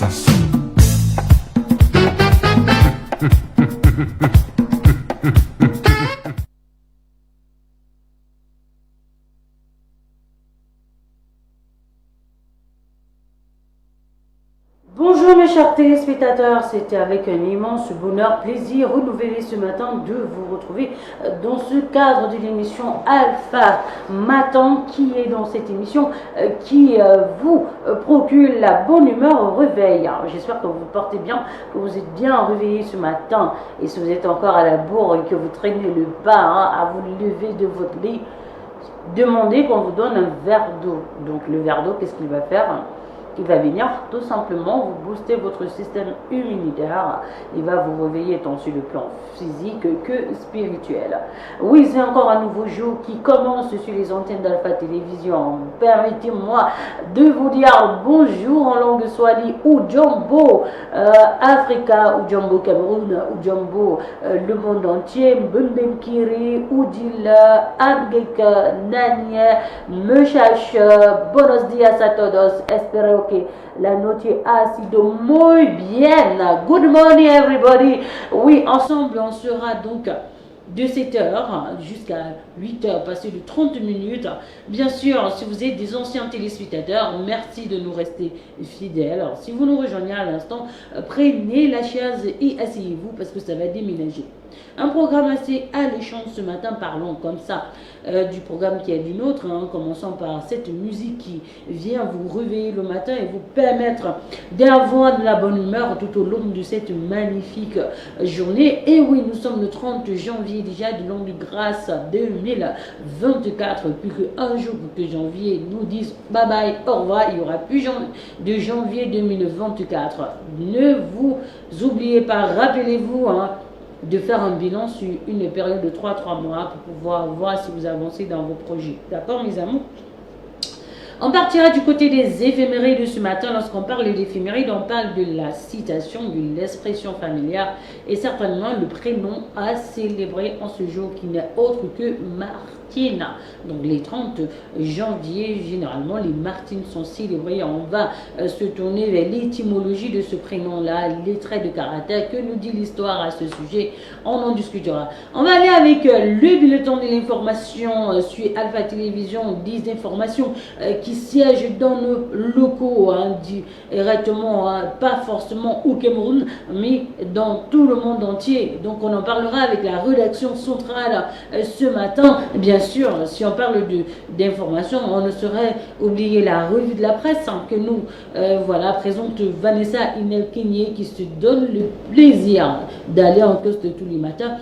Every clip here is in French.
assassin. Bonjour mes chers téléspectateurs, c'était avec un immense bonheur, plaisir renouvelé ce matin de vous retrouver dans ce cadre de l'émission Alpha Matin qui est dans cette émission qui vous procure la bonne humeur au réveil. J'espère que vous vous portez bien, que vous êtes bien réveillés ce matin et si vous êtes encore à la bourre et que vous traînez le pas à vous lever de votre lit, demandez qu'on vous donne un verre d'eau. Donc le verre d'eau, qu'est-ce qu'il va faire? Il va venir tout simplement vous booster votre système immunitaire. Il va vous réveiller tant sur le plan physique que spirituel. Oui, c'est encore un nouveau jour qui commence sur les antennes d'Alpha Télévision. Permettez-moi de vous dire bonjour en langue swahili ou Jumbo Africa ou Jumbo Cameroun ou Jumbo le monde entier. Mbundem Kiri, Udila, Abgeka, Nanye, Mechache, buenos días a todos. Espero que la noche ha sido muy bien. Good morning everybody. Oui, ensemble on sera donc de 7h jusqu'à 8h, passé de 30 minutes. Bien sûr, si vous êtes des anciens téléspectateurs, merci de nous rester fidèles. Alors, si vous nous rejoignez à l'instant, prenez la chaise et asseyez-vous parce que ça va déménager. Un programme assez alléchant ce matin, parlons comme ça du programme qui est du nôtre, commençant par cette musique qui vient vous réveiller le matin et vous permettre d'avoir de la bonne humeur tout au long de cette magnifique journée. Et oui, nous sommes le 30 janvier déjà de l'an de grâce 2024, plus qu'un jour pour que janvier nous dise bye bye, au revoir, il n'y aura plus de janvier 2024. Ne vous oubliez pas, rappelez-vous, de faire un bilan sur une période de 3 mois pour pouvoir voir si vous avancez dans vos projets. D'accord, mes amours? On partira du côté des éphémérides de ce matin. Lorsqu'on parle d'éphémérides, on parle de la citation, de l'expression familière et certainement le prénom à célébrer en ce jour qui n'est autre que Martine. Donc les 30 janvier, généralement, les Martines sont célébrées. On va se tourner vers l'étymologie de ce prénom-là, les traits de caractère, que nous dit l'histoire à ce sujet. On en discutera. On va aller avec le bulletin de l'information sur Alpha Télévision, des informations qui siègent dans nos locaux, directement, pas forcément au Cameroun, mais dans tout le monde entier. Donc on en parlera avec la rédaction centrale ce matin. Bien sûr, si on parle d'information, on ne saurait oublier la revue de la presse que nous présente Vanessa Inel-Kenyé qui se donne le plaisir d'aller en poste tous les matins.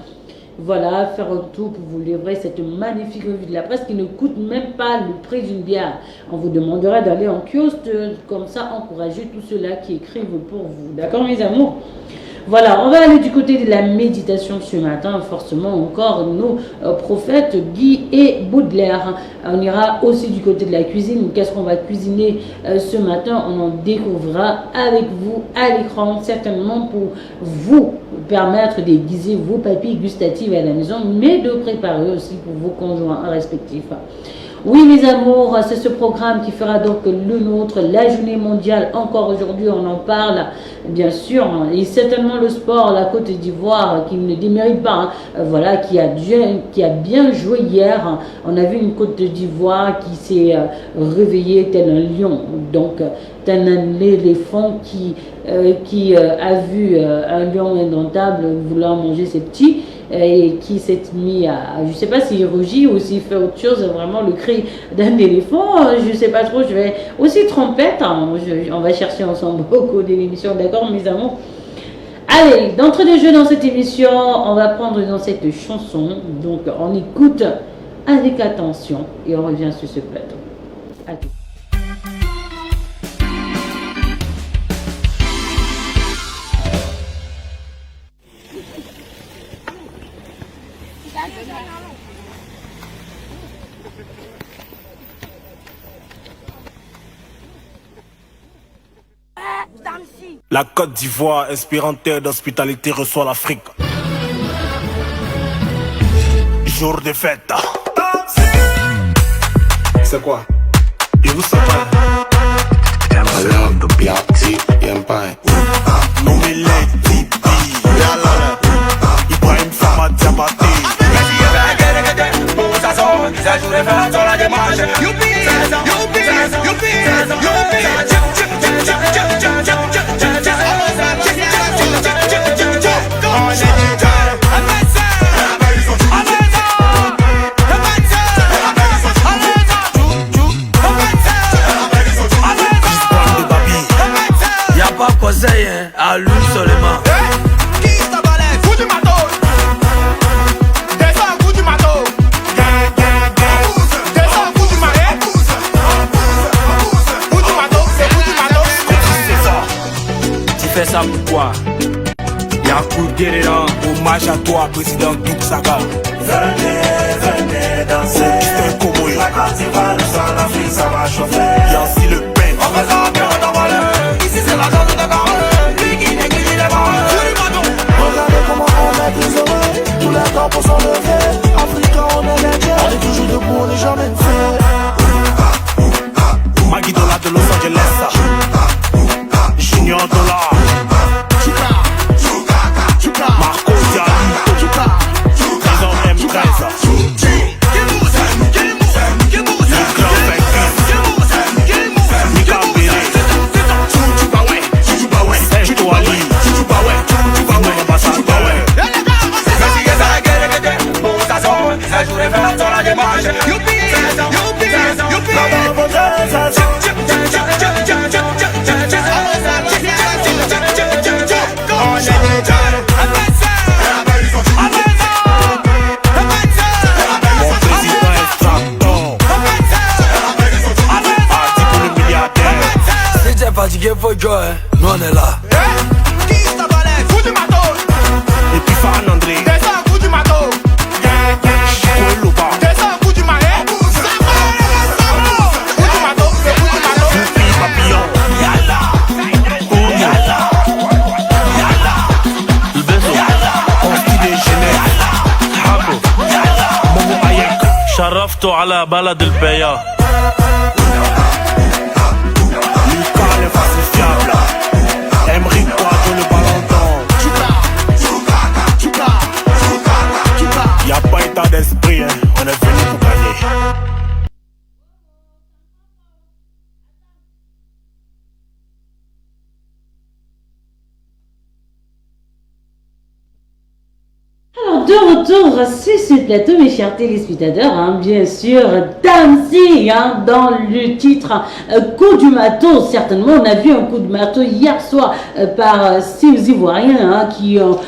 Voilà, faire un tour pour vous livrer cette magnifique revue de la presse qui ne coûte même pas le prix d'une bière. On vous demandera d'aller en kiosque, comme ça, encourager tous ceux-là qui écrivent pour vous. D'accord, mes amours? Voilà, on va aller du côté de la méditation ce matin, forcément encore nos prophètes Guy et Baudelaire. On ira aussi du côté de la cuisine. Qu'est-ce qu'on va cuisiner ce matin? On en découvrira avec vous à l'écran, certainement pour vous permettre d'aiguiser vos papilles gustatives à la maison, mais de préparer aussi pour vos conjoints respectifs. Oui, mes amours, c'est ce programme qui fera donc le nôtre, la journée mondiale. Encore aujourd'hui, on en parle, bien sûr. Et certainement le sport, la Côte d'Ivoire, qui ne démérite pas, qui a bien joué hier. On a vu une Côte d'Ivoire qui s'est réveillée tel un lion, donc tel un éléphant qui a vu un lion indomptable vouloir manger ses petits. Et qui s'est mis à, je ne sais pas s'il rugit ou s'il fait autre chose, vraiment le cri d'un éléphant, je ne sais pas trop, je vais aussi trompette, on va chercher ensemble beaucoup de l'émission, d'accord mes amours? Allez, d'entrée de jeu dans cette émission, on va prendre dans cette chanson, donc on écoute avec attention et on revient sur ce plateau. À tout. La Côte d'Ivoire, inspirante terre d'hospitalité, reçoit l'Afrique. Jour de fête. C'est quoi? Et vous savez? I love the Biaxi, Empire. m'a conseillé, à lui seulement. Qui t'a balai, fous du matos. Descends, fous du matos. Descends, fous du marais. Fous du matos, c'est fous du matos. C'est ça. Tu fais ça pourquoi? Y'a coup de là. Hommage à toi, président Douk Saga. Venez danser. C'est un Congo. La Côte d'Ivoire, le sang, l'Afrique, ça va chauffer. Y'a aussi le pain. On fait ça, bien on envoie le. Ici c'est la zone de Carré. Lui qui néglige les barres. Fous du matos. Regardez comment on met les oreilles. Tous les temps pour s'enlever. Africain, on est les dieux. On est toujours debout, on n'est jamais fait. Maggie Dollar de Los Angeles. Junior Dollar. Marco Diallo. Prison M13. Fatigué, faut jouer, nous on est là. Qui t'a balai, fous du matos. Et puis Fan André. Descends, fous du matos. Koloba. Descends, fous du marais. Fous du matos, c'est fous du matos. Foupi Papillon. Yalla, Yalla. Le Bezo. Consti des Genève. Habo. Momo Ayek. شرفتوا على بلد البيا. Lucas l'infalsifiable. Emery Quadro le ballon d'or. Y'a pas état d'esprit, hein. On est venu pour gagner. Alors, de retour sur ce plateau, mes chers téléspectateurs, hein, bien sûr, Damsi, hein, dans le titre Coup du matos. Certainement, on a vu un coup de marteau hier soir par ces Ivoiriens hein, qui ont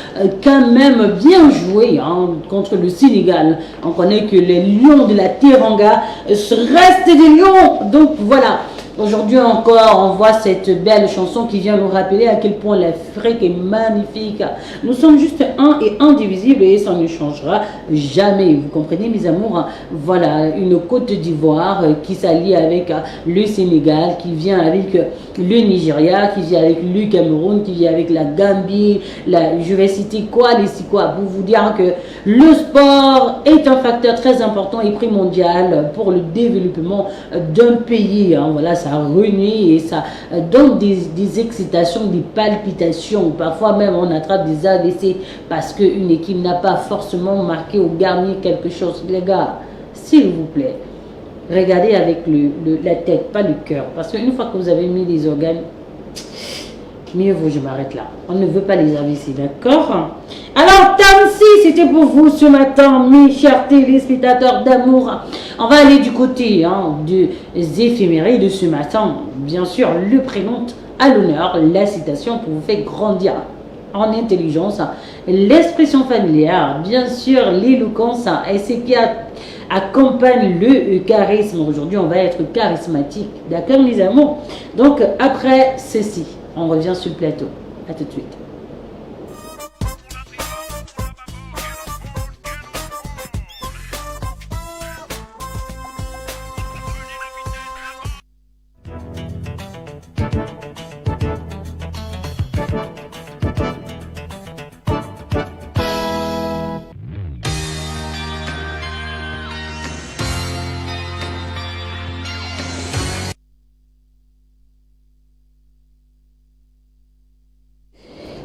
quand même bien joué hein, contre le Sénégal. On connaît que les lions de la Teranga restent des lions. Donc voilà. Aujourd'hui encore, on voit cette belle chanson qui vient nous rappeler à quel point l'Afrique est magnifique. Nous sommes juste un et indivisibles et ça ne changera jamais. Vous comprenez, mes amours? Voilà, une Côte d'Ivoire qui s'allie avec le Sénégal, qui vient avec le Nigeria, qui vient avec le Cameroun, qui vient avec la Gambie. Je vais citer quoi, pour vous dire que le sport est un facteur très important et primordial pour le développement d'un pays. Hein. Voilà, ça renaît et ça donne des excitations, des palpitations. Parfois même on attrape des AVC parce qu'une équipe n'a pas forcément marqué ou gagné quelque chose. Les gars, s'il vous plaît, regardez avec la tête, pas le cœur. Parce qu'une fois que vous avez mis les organes, mieux vaut je m'arrête là. On ne veut pas les AVC, d'accord? Alors, Damsi, c'était pour vous ce matin, mes chers téléspectateurs d'amour. On va aller du côté hein, des éphémérides de ce matin. Bien sûr, le prénom à l'honneur, la citation pour vous faire grandir en intelligence, l'expression familière, bien sûr, l'éloquence et ce qui accompagne le charisme. Aujourd'hui, on va être charismatique, d'accord, mes amours? Donc, après ceci, on revient sur le plateau. À tout de suite.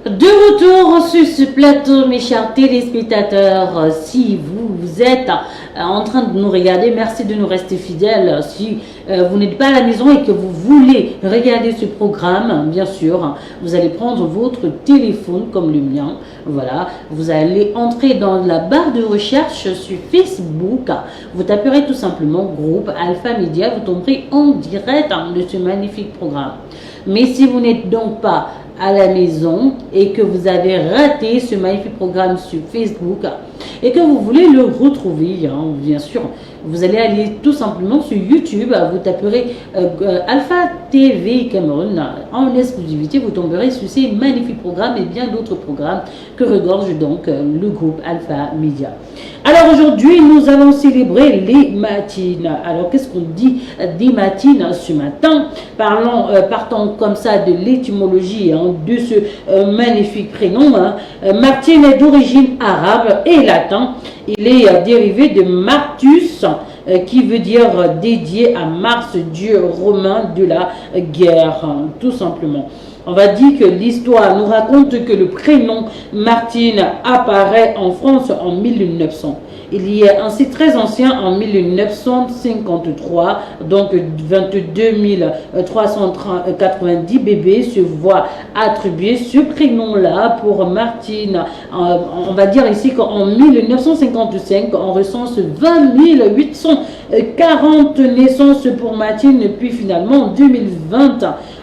De retour sur ce plateau, mes chers téléspectateurs, si vous êtes en train de nous regarder, merci de nous rester fidèles. Si vous n'êtes pas à la maison et que vous voulez regarder ce programme, bien sûr, vous allez prendre votre téléphone comme le mien. Voilà, vous allez entrer dans la barre de recherche sur Facebook. Vous taperez tout simplement groupe Alpha Media, vous tomberez en direct de ce magnifique programme. Mais si vous n'êtes donc pas à la maison et que vous avez raté ce magnifique programme sur Facebook et que vous voulez le retrouver, hein, bien sûr, vous allez aller tout simplement sur YouTube, vous taperez Alpha TV Cameroun en exclusivité, vous tomberez sur ces magnifiques programmes et bien d'autres programmes que regorge donc le groupe Alpha Media. Alors aujourd'hui, nous allons célébrer les matines. Alors qu'est-ce qu'on dit des matines ce matin? Partons comme ça de l'étymologie hein, de ce magnifique prénom. Hein. Martine est d'origine arabe et latin. Il est dérivé de Martus, qui veut dire dédié à Mars, dieu romain de la guerre, hein, tout simplement. On va dire que l'histoire nous raconte que le prénom Martine apparaît en France en 1900. Il y est ainsi très ancien en 1953, donc 22 390 bébés se voient attribuer ce prénom-là pour Martine. On va dire ici qu'en 1955, on recense 20 840 naissances pour Martine, puis finalement en 2020,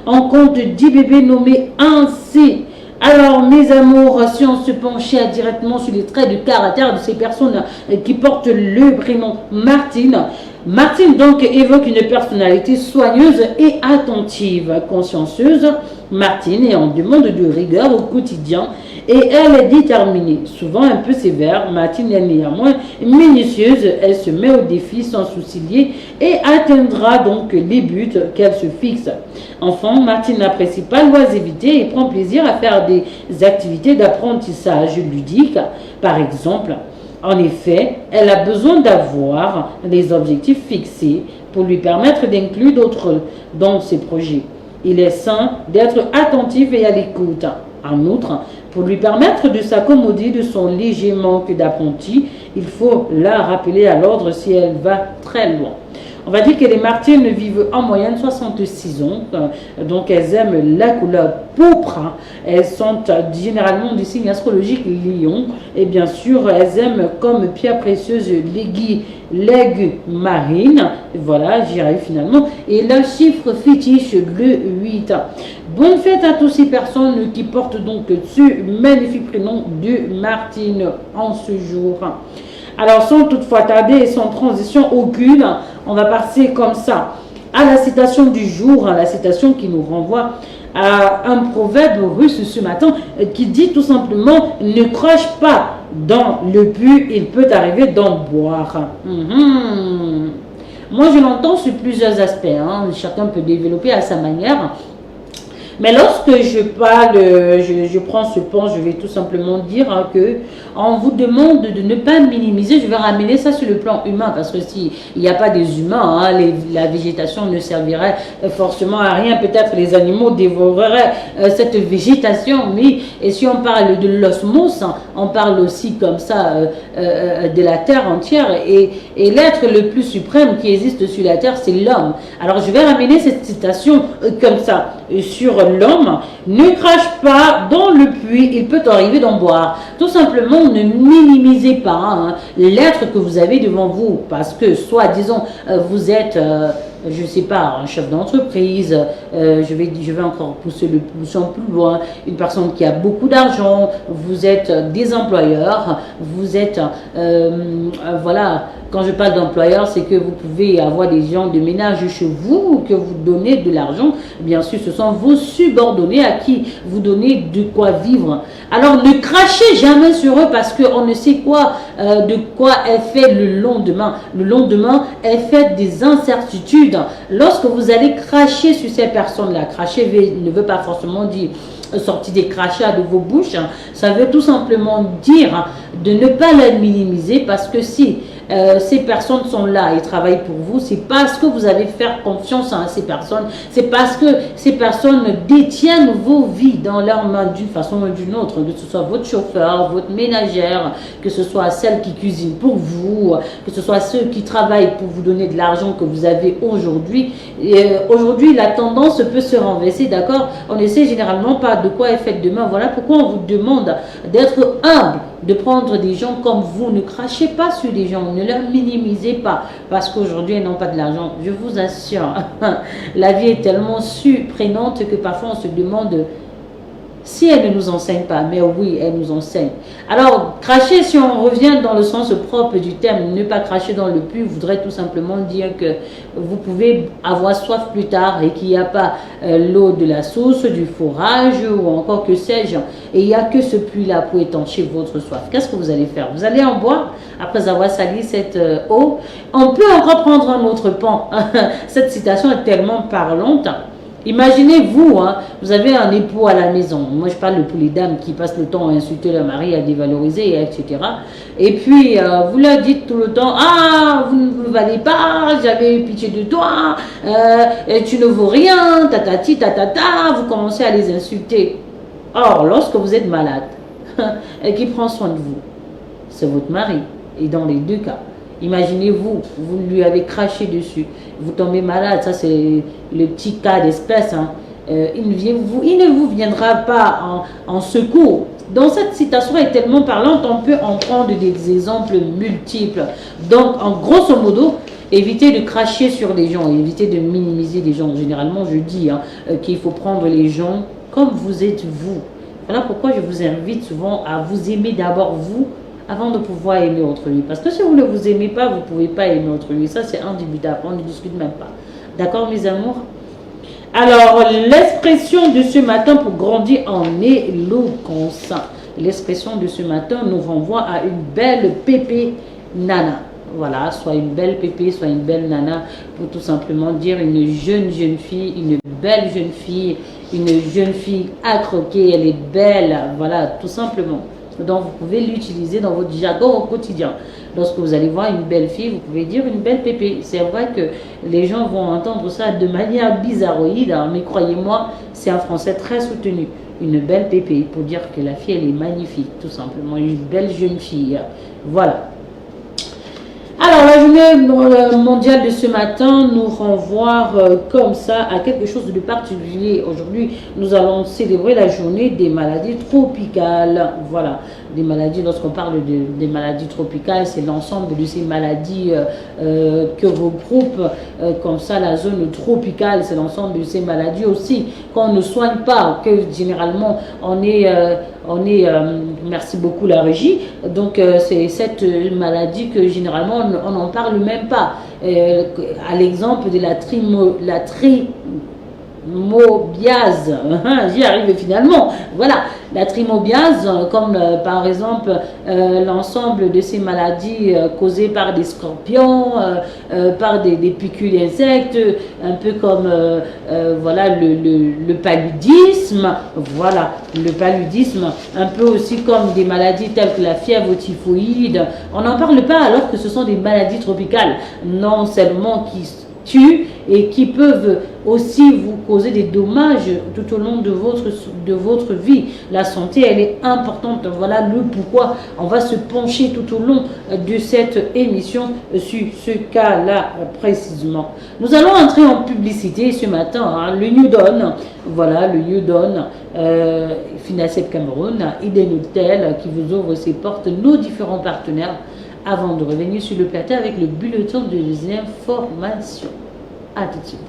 on compte 10 bébés nommés ainsi. Alors, mes amours, si on se penchait directement sur les traits de caractère de ces personnes qui portent le prénom Martine, Martine donc évoque une personnalité soigneuse et attentive, consciencieuse. Martine est en demande de rigueur au quotidien et elle est déterminée, souvent un peu sévère. Martine est néanmoins minutieuse, elle se met au défi sans sourciller et atteindra donc les buts qu'elle se fixe. Enfant, Martine n'apprécie pas l'oisiveté et prend plaisir à faire des activités d'apprentissage ludique, par exemple. En effet, elle a besoin d'avoir des objectifs fixés pour lui permettre d'inclure d'autres dans ses projets. Il est sain d'être attentif et à l'écoute. En outre, pour lui permettre de s'accommoder de son léger manque d'apprenti, il faut la rappeler à l'ordre si elle va très loin. On va dire que les martines vivent en moyenne 66 ans, donc elles aiment la couleur pourpre, elles sont généralement du signe astrologique lion, et bien sûr elles aiment comme pierre précieuse l'aigle marine, voilà j'y arrive finalement, et leur chiffre fétiche le 8. Bonne fête à toutes ces personnes qui portent donc ce magnifique prénom de Martine en ce jour. Alors, sans toutefois tarder et sans transition aucune, on va passer comme ça à la citation du jour, la citation qui nous renvoie à un proverbe russe ce matin qui dit tout simplement « Ne crache pas dans le puits, il peut arriver d'en boire ». Moi, je l'entends sur plusieurs aspects, hein. Chacun peut développer à sa manière. Mais lorsque je parle, je prends ce point, je vais tout simplement dire hein, que on vous demande de ne pas minimiser. Je vais ramener ça sur le plan humain parce que s'il n'y a pas des humains, hein, la végétation ne servirait forcément à rien. Peut-être les animaux dévoreraient cette végétation, mais et si on parle de l'osmose, hein, on parle aussi comme ça de la terre entière et l'être le plus suprême qui existe sur la terre, c'est l'homme. Alors je vais ramener cette citation comme ça sur l'homme. Ne crache pas dans le puits, il peut arriver d'en boire. Tout simplement, ne minimisez pas hein, l'être que vous avez devant vous parce que soit disons vous êtes je ne sais pas, un chef d'entreprise, je vais encore pousser le poussant plus loin, une personne qui a beaucoup d'argent, vous êtes des employeurs, vous êtes, voilà, quand je parle d'employeurs, c'est que vous pouvez avoir des gens de ménage chez vous, que vous donnez de l'argent, bien sûr, ce sont vos subordonnés à qui vous donnez de quoi vivre. Alors, ne crachez jamais sur eux parce qu'on ne sait quoi, de quoi est fait le lendemain. Le lendemain est fait des incertitudes. Lorsque vous allez cracher sur ces personnes-là, cracher ne veut pas forcément dire sortir des crachats de vos bouches, ça veut tout simplement dire de ne pas les minimiser parce que si ces personnes sont là et travaillent pour vous, c'est parce que vous avez fait confiance à ces personnes, c'est parce que ces personnes détiennent vos vies dans leurs mains d'une façon ou d'une autre, que ce soit votre chauffeur, votre ménagère, que ce soit celle qui cuisine pour vous, que ce soit ceux qui travaillent pour vous donner de l'argent que vous avez aujourd'hui. Aujourd'hui, la tendance peut se renverser, d'accord? On ne sait généralement pas de quoi est faite demain. Voilà pourquoi on vous demande d'être humble, de prendre des gens comme vous. Ne crachez pas sur les gens, ne leur minimisez pas parce qu'aujourd'hui ils n'ont pas de l'argent. Je vous assure, la vie est tellement surprenante que parfois on se demande Si elle ne nous enseigne pas, mais oui, elle nous enseigne. Alors, cracher, si on revient dans le sens propre du terme, ne pas cracher dans le puits, voudrait tout simplement dire que vous pouvez avoir soif plus tard et qu'il n'y a pas l'eau de la source, du fourrage ou encore que sais-je, et il n'y a que ce puits-là pour étancher votre soif. Qu'est-ce que vous allez faire? Vous allez en boire après avoir sali cette eau. On peut encore prendre un autre pan. Cette citation est tellement parlante. Imaginez-vous, hein, vous avez un époux à la maison. Moi, je parle pour les dames qui passent le temps à insulter leur mari, à dévaloriser, etc. Et puis, vous leur dites tout le temps, ah, vous ne me valez pas, j'avais eu pitié de toi, tu ne vaux rien, tatati, tatata, vous commencez à les insulter. Or, lorsque vous êtes malade, qui prend soin de vous? C'est votre mari. Et dans les deux cas, imaginez-vous, vous lui avez craché dessus, vous tombez malade, ça c'est le petit cas d'espèce, hein. Il ne vous viendra pas en secours. Donc cette citation est tellement parlante, on peut en prendre des exemples multiples. Donc en grosso modo, évitez de cracher sur les gens, évitez de minimiser les gens. Généralement je dis qu'il faut prendre les gens comme vous êtes vous. Voilà pourquoi je vous invite souvent à vous aimer d'abord vous, avant de pouvoir aimer autrui. Parce que si vous ne vous aimez pas, vous ne pouvez pas aimer autrui. Ça, c'est indubitable. On ne discute même pas. D'accord, mes amours? Alors, l'expression de ce matin pour grandir en éloquence. L'expression de ce matin nous renvoie à une belle pépé nana. Voilà, soit une belle pépé, soit une belle nana, pour tout simplement dire une jeune fille, une belle jeune fille à croquer, elle est belle. Voilà, tout simplement. Donc, vous pouvez l'utiliser dans votre jargon au quotidien. Lorsque vous allez voir une belle fille, vous pouvez dire une belle pépé. C'est vrai que les gens vont entendre ça de manière bizarroïde, hein, mais croyez-moi, c'est un français très soutenu. Une belle pépé, pour dire que la fille, elle est magnifique, tout simplement. Une belle jeune fille. Voilà. Alors, la journée mondiale de ce matin nous renvoie comme ça à quelque chose de particulier. Aujourd'hui, nous allons célébrer la journée des maladies tropicales. Voilà, des maladies, lorsqu'on parle des maladies tropicales, c'est l'ensemble de ces maladies que regroupe comme ça la zone tropicale. C'est l'ensemble de ces maladies aussi qu'on ne soigne pas, que généralement on est merci beaucoup la régie, donc c'est cette maladie que généralement on n'en parle même pas, à l'exemple de la trimobiase, j'y arrive finalement, voilà, la trimobiase, comme par exemple l'ensemble de ces maladies causées par des scorpions, par des piqûres d'insectes, un peu comme voilà le paludisme, voilà, le paludisme, un peu aussi comme des maladies telles que la fièvre typhoïde. On n'en parle pas alors que ce sont des maladies tropicales, non seulement qui tuent et qui peuvent aussi vous causer des dommages tout au long de votre vie. La santé, elle est importante. Voilà le pourquoi on va se pencher tout au long de cette émission sur ce cas-là précisément. Nous allons entrer en publicité ce matin, hein, le New Dawn. Voilà, le New Dawn, Finacep Cameroun, Eden Hotel qui vous ouvre ses portes, nos différents partenaires, avant de revenir sur le plateau avec le bulletin de informations. À tout de suite.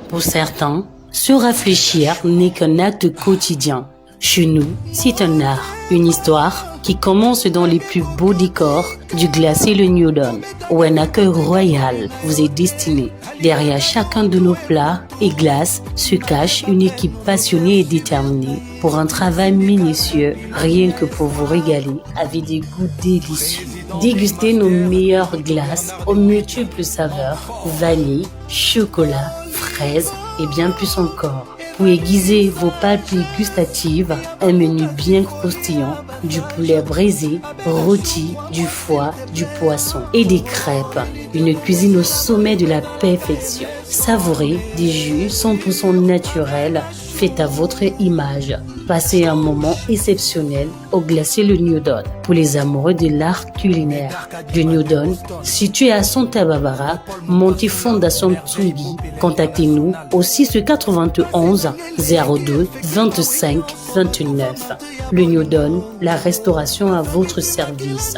Pour certains, se réfléchir n'est qu'un acte quotidien. Chez nous, c'est un art, une histoire qui commence dans les plus beaux décors du glacier le New Dawn, où un accueil royal vous est destiné. Derrière chacun de nos plats et glaces se cache une équipe passionnée et déterminée pour un travail minutieux, rien que pour vous régaler avec des goûts délicieux. Dégustez nos meilleures glaces aux multiples saveurs, vanille, chocolat, fraises et bien plus encore. Pour aiguiser vos papilles gustatives, un menu bien croustillant, du poulet braisé, rôti, du foie, du poisson et des crêpes. Une cuisine au sommet de la perfection. Savourez des jus 100% naturels, faits à votre image. Passez un moment exceptionnel au glacier le New Dawn. Pour les amoureux de l'art culinaire, le New Dawn, situé à Santa Barbara, montée Fondation Tsungi. Contactez-nous au 691 02 25 29. Le New Dawn, la restauration à votre service.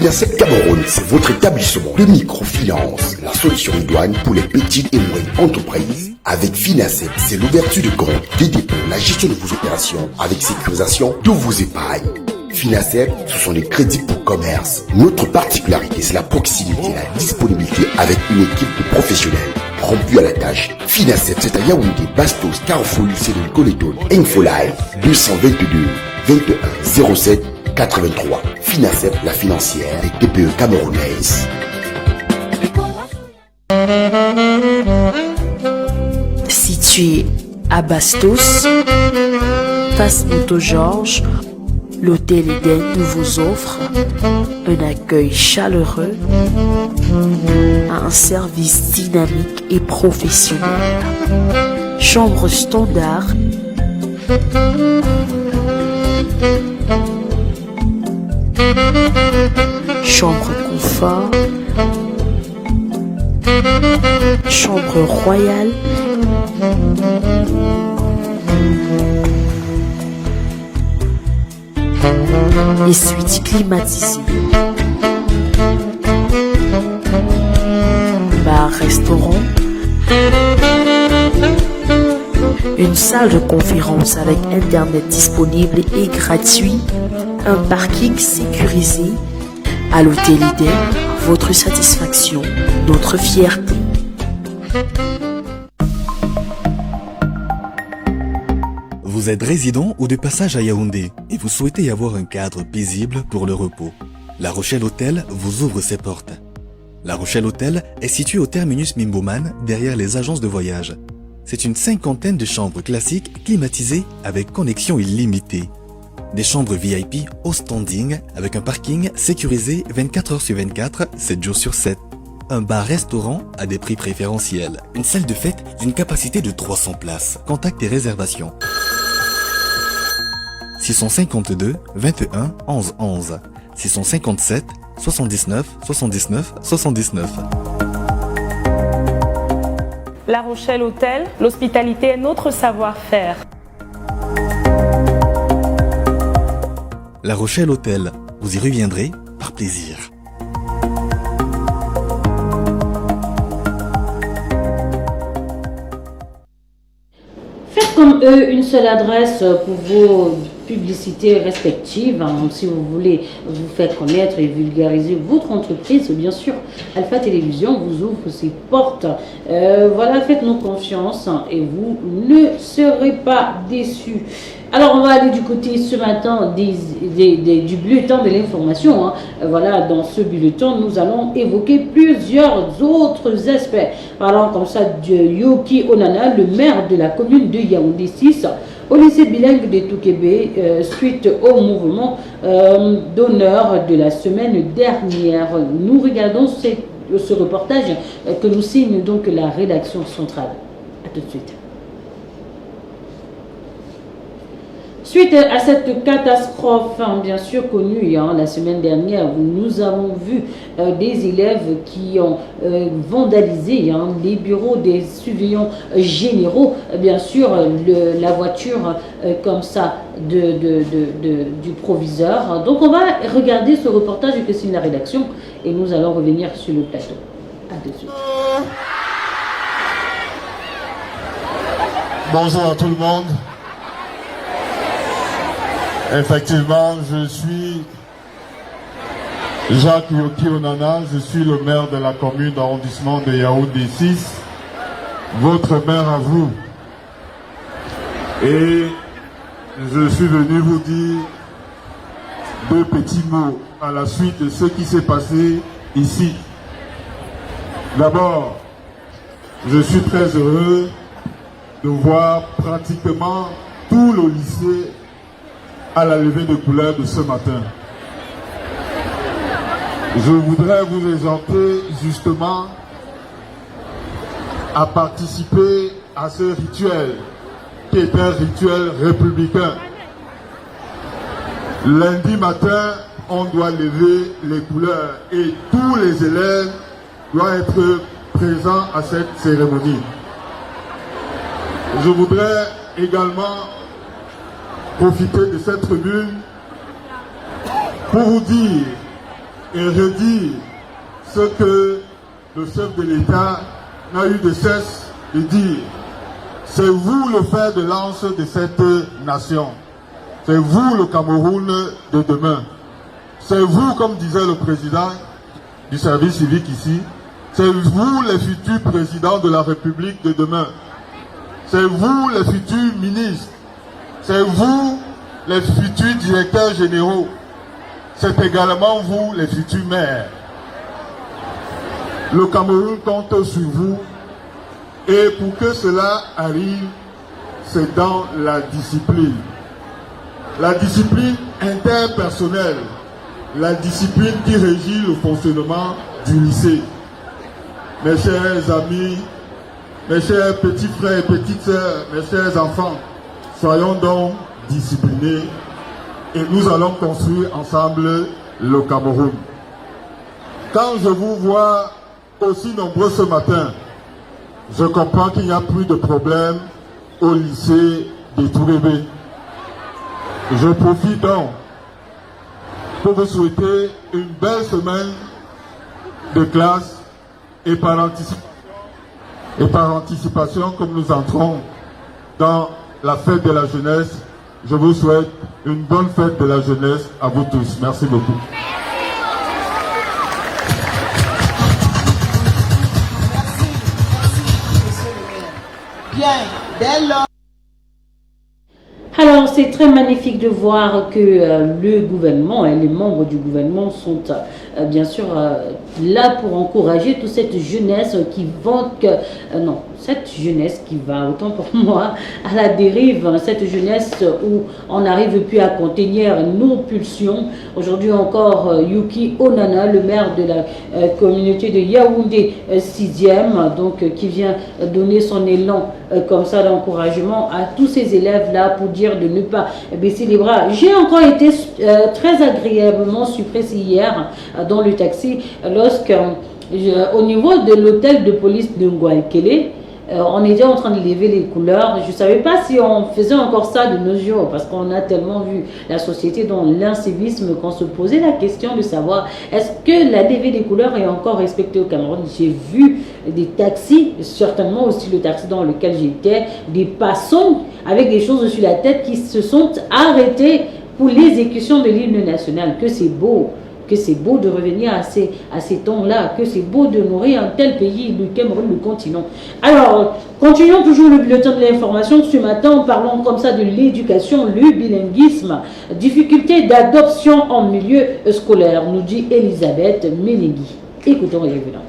Finasep Cameroun, c'est votre établissement de microfinance, la solution idoine pour les petites et moyennes entreprises. Avec Finasep, c'est l'ouverture de compte, des dépôts, la gestion de vos opérations, avec sécurisation de vos épargnes. Finasep, ce sont des crédits pour commerce. Notre particularité, c'est la proximité, la disponibilité avec une équipe de professionnels rompus à la tâche. Finasep, c'est à Yaoundé, Bastos, Carrefour, lycée de Colétone, Infolive, 222 21 07 83. Finasep, la financière des TPE camerounaises. Situé à Bastos, face Moto Georges, l'hôtel Eden nous vous offre un accueil chaleureux, un service dynamique et professionnel. Chambre standard, chambre confort, chambre royale, et suite climatisée, bar, restaurant, une salle de conférence avec internet disponible et gratuit, un parking sécurisé. À l'hôtel Eden, votre satisfaction, notre fierté. Vous êtes résident ou de passage à Yaoundé et vous souhaitez y avoir un cadre paisible pour le repos. La Rochelle Hôtel vous ouvre ses portes. La Rochelle Hôtel est située au terminus Mimboman, derrière les agences de voyage. C'est une 50aine de chambres classiques climatisées avec connexion illimitée. Des chambres VIP au standing avec un parking sécurisé 24 heures sur 24, 7 jours sur 7. Un bar-restaurant à des prix préférentiels. Une salle de fête d'une capacité de 300 places. Contacts et réservations. 652 21 11 11 657 79 79 79. La Rochelle Hôtel, l'hospitalité est notre savoir-faire. La Rochelle Hôtel, vous y reviendrez par plaisir. Faites comme eux une seule adresse pour vos publicités respectives. Si vous voulez vous faire connaître et vulgariser votre entreprise, bien sûr, Alpha Télévision vous ouvre ses portes. Voilà, faites-nous confiance et vous ne serez pas déçus. Alors, on va aller du côté ce matin du bulletin de l'information. Voilà, dans ce bulletin, nous allons évoquer plusieurs autres aspects. Parlant comme ça de Yoki Onana, le maire de la commune de Yaoundé 6, au lycée bilingue de Toukébé, suite au mouvement d'honneur de la semaine dernière. Nous regardons ce reportage que nous signe donc la rédaction centrale. A tout de suite. Suite à cette catastrophe, bien sûr connue la semaine dernière, nous avons vu des élèves qui ont vandalisé les bureaux des surveillants généraux, bien sûr la voiture comme ça du proviseur. Donc on va regarder ce reportage que signe la rédaction et nous allons revenir sur le plateau. À tout de suite. Bonjour à tout le monde. Effectivement, je suis Jacques Yoki Onana, je suis le maire de la commune d'arrondissement de Yaoundé 6, votre maire à vous. Et je suis venu vous dire deux petits mots à la suite de ce qui s'est passé ici. D'abord, je suis très heureux de voir pratiquement tout le lycée à la levée de couleurs de ce matin. Je voudrais vous exhorter justement à participer à ce rituel qui est un rituel républicain. Lundi matin, on doit lever les couleurs et tous les élèves doivent être présents à cette cérémonie. Je voudrais également profiter de cette tribune pour vous dire et redire ce que le chef de l'État n'a eu de cesse de dire. C'est vous le fer de lance de cette nation. C'est vous le Cameroun de demain. C'est vous, comme disait le président du service civique ici, c'est vous les futurs présidents de la République de demain. C'est vous les futurs ministres. C'est vous les futurs directeurs généraux. C'est également vous les futurs maires. Le Cameroun compte sur vous. Et pour que cela arrive, c'est dans la discipline. La discipline interpersonnelle. La discipline qui régit le fonctionnement du lycée. Mes chers amis, mes chers petits frères et petites sœurs, mes chers enfants, soyons donc disciplinés et nous allons construire ensemble le Cameroun. Quand je vous vois aussi nombreux ce matin, je comprends qu'il n'y a plus de problème au lycée de Tourbébé. Je profite donc pour vous souhaiter une belle semaine de classe et par anticipation, comme nous entrons dans la fête de la jeunesse, je vous souhaite une bonne fête de la jeunesse à vous tous. Merci beaucoup. Bien, dès lors. Alors, c'est très magnifique de voir que le gouvernement et les membres du gouvernement sont bien sûr là pour encourager toute cette jeunesse qui cette jeunesse qui va, autant pour moi, à la dérive, cette jeunesse où on n'arrive plus à contenir nos pulsions. Aujourd'hui encore, Yuki Onana, le maire de la communauté de Yaoundé 6e, donc qui vient donner son élan comme ça d'encouragement à tous ces élèves-là pour dire de ne pas baisser les bras. J'ai encore été très agréablement surprise hier dans le taxi lorsque au niveau de l'hôtel de police de Ngoualkele, on était en train de lever les couleurs. Je ne savais pas si on faisait encore ça de nos jours parce qu'on a tellement vu la société dans l'incivisme qu'on se posait la question de savoir est-ce que la levée des couleurs est encore respectée au Cameroun. J'ai vu des taxis, certainement aussi le taxi dans lequel j'étais, des passants avec des choses sur la tête qui se sont arrêtés pour l'exécution de l'hymne national. Que c'est beau! Que c'est beau de revenir à ces temps-là, que c'est beau de nourrir un tel pays, le Cameroun, le continent. Alors, continuons toujours le bulletin de l'information. Ce matin, parlons comme ça de l'éducation, le bilinguisme, difficulté d'adoption en milieu scolaire, nous dit Elisabeth Menegui. Écoutons et revenons.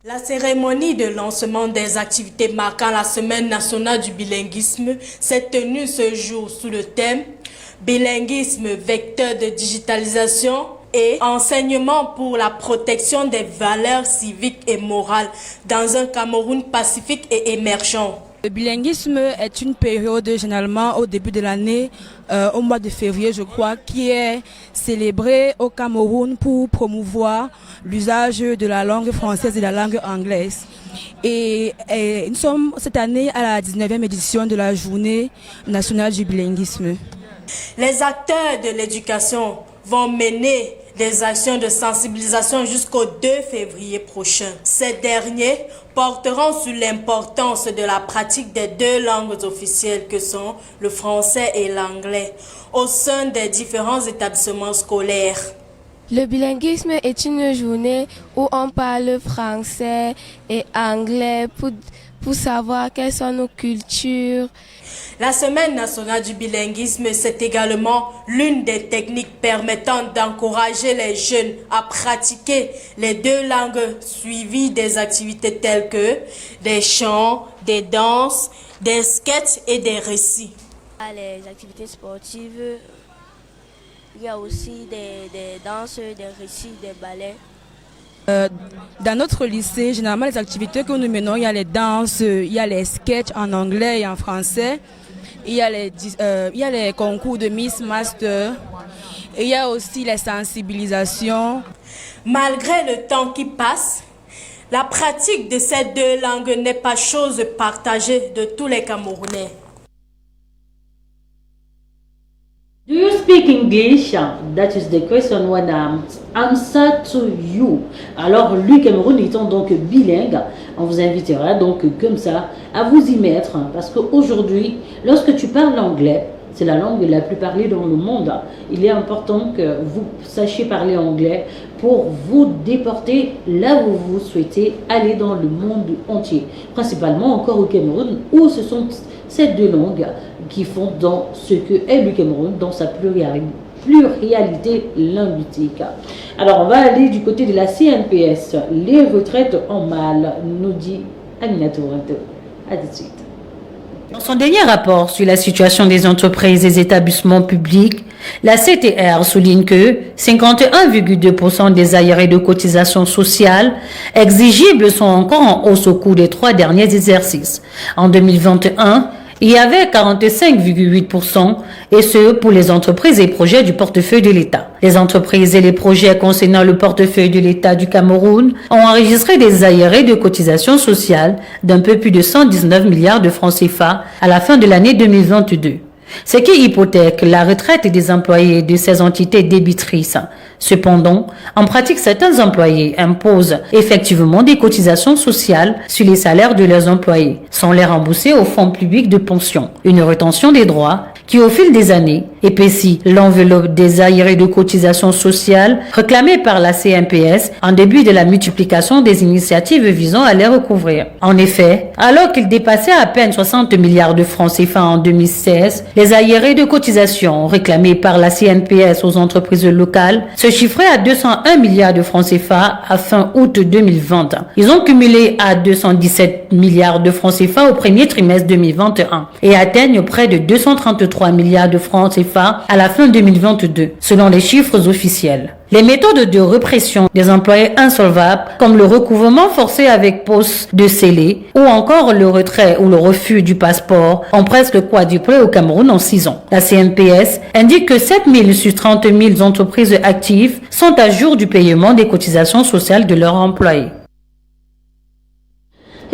La cérémonie de lancement des activités marquant la Semaine nationale du bilinguisme s'est tenue ce jour sous le thème « Bilinguisme, vecteur de digitalisation et enseignement pour la protection des valeurs civiques et morales dans un Cameroun pacifique et émergent ». Le bilinguisme est une période généralement au début de l'année, au mois de février je crois, qui est célébrée au Cameroun pour promouvoir l'usage de la langue française et de la langue anglaise. Et nous sommes cette année à la 19e édition de la Journée nationale du bilinguisme. Les acteurs de l'éducation vont mener des actions de sensibilisation jusqu'au 2 février prochain. Ces derniers porteront sur l'importance de la pratique des deux langues officielles que sont le français et l'anglais au sein des différents établissements scolaires. Le bilinguisme est une journée où on parle français et anglais pour savoir quelles sont nos cultures. La Semaine nationale du bilinguisme, c'est également l'une des techniques permettant d'encourager les jeunes à pratiquer les deux langues suivies des activités telles que des chants, des danses, des sketchs et des récits. Les activités sportives, il y a aussi des danses, des récits, des ballets. Dans notre lycée, généralement les activités que nous menons, il y a les danses, il y a les sketchs en anglais et en français, il y a les concours de Miss Master, et il y a aussi les sensibilisations. Malgré le temps qui passe, la pratique de ces deux langues n'est pas chose partagée de tous les Camerounais. Do you speak English? That is the question when I answer to you. Alors, lui, Cameroun étant donc bilingue, on vous invitera donc comme ça à vous y mettre. Parce qu'aujourd'hui, lorsque tu parles anglais, c'est la langue la plus parlée dans le monde. Il est important que vous sachiez parler anglais pour vous déporter là où vous souhaitez aller dans le monde entier. Principalement encore au Cameroun, où ce sont ces deux langues qui font dans ce que est le Cameroun, dans sa pluralité linguistique. Alors, on va aller du côté de la CNPS. Les retraites en mal, nous dit Amina Toronto. À tout de suite. Dans son dernier rapport sur la situation des entreprises et des établissements publics, la CTR souligne que 51,2% des arriérés de cotisations sociales exigibles sont encore en hausse au cours des 3 derniers exercices. En 2021, il y avait 45,8%, et ce pour les entreprises et projets du portefeuille de l'État. Les entreprises et les projets concernant le portefeuille de l'État du Cameroun ont enregistré des arriérés de cotisations sociales d'un peu plus de 119 milliards de francs CFA à la fin de l'année 2022. Ce qui hypothèque la retraite des employés de ces entités débitrices. Cependant, en pratique, certains employés imposent effectivement des cotisations sociales sur les salaires de leurs employés, sans les rembourser au fonds public de pension. Une rétention des droits qui, au fil des années, épaissit l'enveloppe des arriérés de cotisations sociales réclamés par la CNPS en début de la multiplication des initiatives visant à les recouvrir. En effet, alors qu'ils dépassaient à peine 60 milliards de francs CFA en 2016, les arriérés de cotisations réclamés par la CNPS aux entreprises locales se chiffraient à 201 milliards de francs CFA à fin août 2020. Ils ont cumulé à 217 milliards de francs CFA au premier trimestre 2021 et atteignent près de 233 milliards de francs CFA à la fin 2022, selon les chiffres officiels. Les méthodes de répression des employés insolvables, comme le recouvrement forcé avec poste de scellé ou encore le retrait ou le refus du passeport, ont presque quadruplé au Cameroun en 6 ans. La CNPS indique que 7 000 sur 30 000 entreprises actives sont à jour du paiement des cotisations sociales de leurs employés.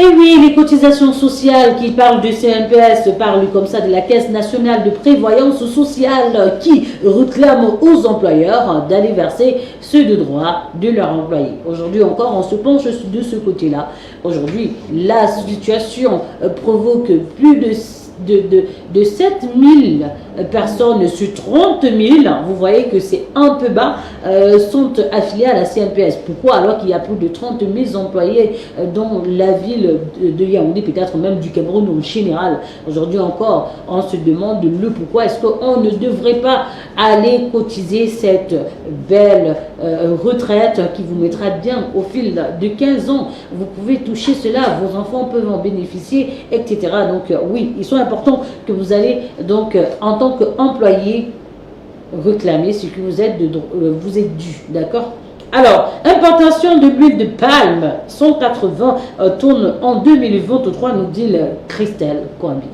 Et oui, les cotisations sociales qui parlent du CNPS parlent comme ça de la Caisse nationale de prévoyance sociale qui réclame aux employeurs d'aller verser ceux de droit de leurs employés. Aujourd'hui encore, on se penche de ce côté-là. Aujourd'hui, la situation provoque plus de 7 000 personnes sur 30 000, vous voyez que c'est un peu bas, sont affiliés à la CNPS. Pourquoi? Alors qu'il y a plus de 30 000 employés dans la ville de Yaoundé, peut-être même du Cameroun en général. Aujourd'hui encore, on se demande le pourquoi. Est-ce qu'on ne devrait pas aller cotiser cette belle retraite qui vous mettra bien au fil de 15 ans? Vous pouvez toucher cela, vos enfants peuvent en bénéficier, etc. Donc oui, ils sont importants que vous allez donc en tant qu'employé réclamer ce que vous êtes dû, d'accord? Alors, importation de l'huile de palme, 180 tonnes en 2023, nous dit Christelle Kwambi.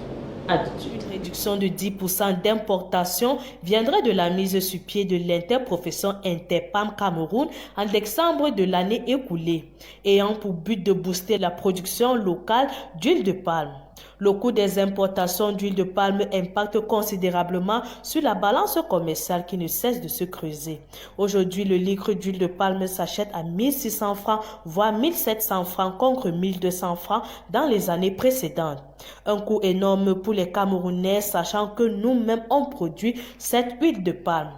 À tout de suite. Une réduction de 10% d'importation viendrait de la mise sur pied de l'interprofession Interpalm Cameroun en décembre de l'année écoulée, ayant pour but de booster la production locale d'huile de palme. Le coût des importations d'huile de palme impacte considérablement sur la balance commerciale qui ne cesse de se creuser. Aujourd'hui, le litre d'huile de palme s'achète à 1600 francs, voire 1700 francs contre 1200 francs dans les années précédentes. Un coût énorme pour les Camerounais, sachant que nous-mêmes on produit cette huile de palme.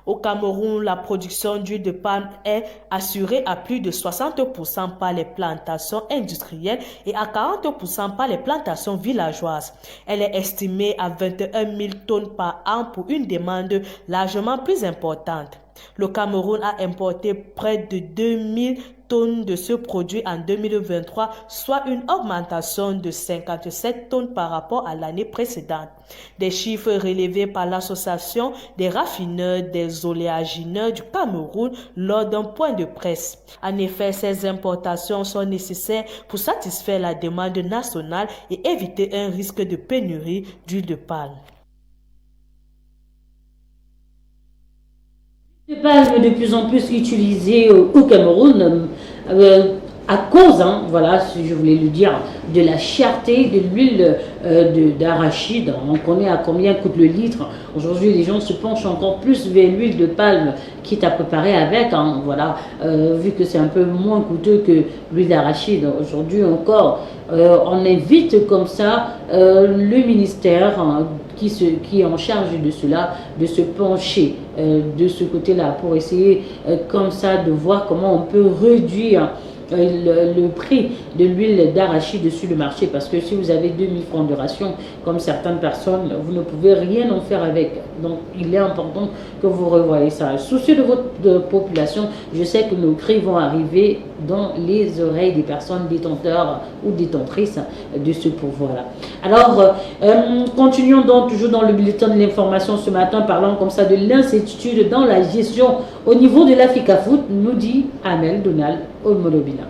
Au Cameroun, la production d'huile de palme est assurée à plus de 60% par les plantations industrielles et à 40% par les plantations villageoises. Elle est estimée à 21 000 tonnes par an pour une demande largement plus importante. Le Cameroun a importé près de 2000 tonnes de ce produit en 2023, soit une augmentation de 57 tonnes par rapport à l'année précédente. Des chiffres relevés par l'Association des raffineurs des oléagineux du Cameroun lors d'un point de presse. En effet, ces importations sont nécessaires pour satisfaire la demande nationale et éviter un risque de pénurie d'huile de palme. De palme de plus en plus utilisée au Cameroun à cause, voilà, si je voulais le dire, de la cherté de l'huile d'arachide. On connaît à combien coûte le litre. Aujourd'hui, les gens se penchent encore plus vers l'huile de palme, quitte à préparer avec, voilà, vu que c'est un peu moins coûteux que l'huile d'arachide. Aujourd'hui encore, on invite comme ça le ministère qui est en charge de cela, de se pencher de ce côté-là pour essayer comme ça de voir comment on peut réduire le prix de l'huile d'arachide sur le marché, parce que si vous avez 2000 francs de ration, comme certaines personnes, vous ne pouvez rien en faire avec. Donc il est important que vous revoyez ça. Soucieux de votre population, je sais que nos cris vont arriver dans les oreilles des personnes détenteurs ou détentrices de ce pouvoir-là. Alors, continuons donc toujours dans le bulletin de l'information ce matin, parlant comme ça de l'incertitude dans la gestion au niveau de l'Africafoot, nous dit Amel Donald Olmolobina.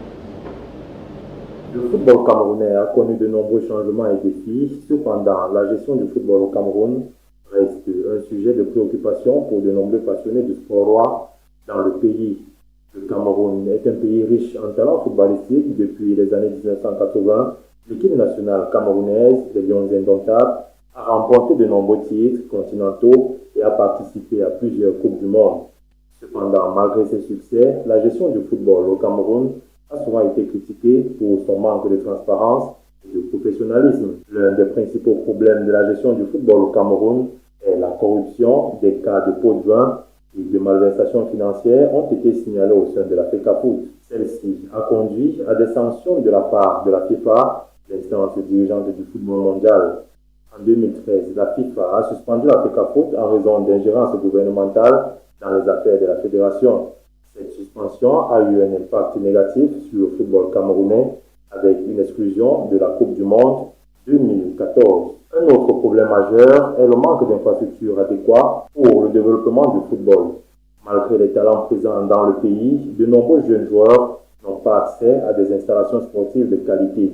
Le football camerounais a connu de nombreux changements et défis. Cependant, la gestion du football au Cameroun reste un sujet de préoccupation pour de nombreux passionnés du sport roi dans le pays. Le Cameroun est un pays riche en talents footballistiques. Depuis les années 1980, l'équipe nationale camerounaise des Lions indomptables a remporté de nombreux titres continentaux et a participé à plusieurs Coupes du Monde. Cependant, malgré ses succès, la gestion du football au Cameroun a souvent été critiquée pour son manque de transparence et de professionnalisme. L'un des principaux problèmes de la gestion du football au Cameroun est la corruption. Des cas de pots de vin et de malversations financières ont été signalés au sein de l'Africafoot. Celle-ci a conduit à des sanctions de la part de la FIFA, l'instance dirigeante du football mondial. En 2013, la FIFA a suspendu l'Africafoot en raison d'ingérences gouvernementales dans les affaires de la fédération. Cette suspension a eu un impact négatif sur le football camerounais avec une exclusion de la Coupe du Monde 2014. Un autre problème majeur est le manque d'infrastructures adéquates pour le développement du football. Malgré les talents présents dans le pays, de nombreux jeunes joueurs n'ont pas accès à des installations sportives de qualité.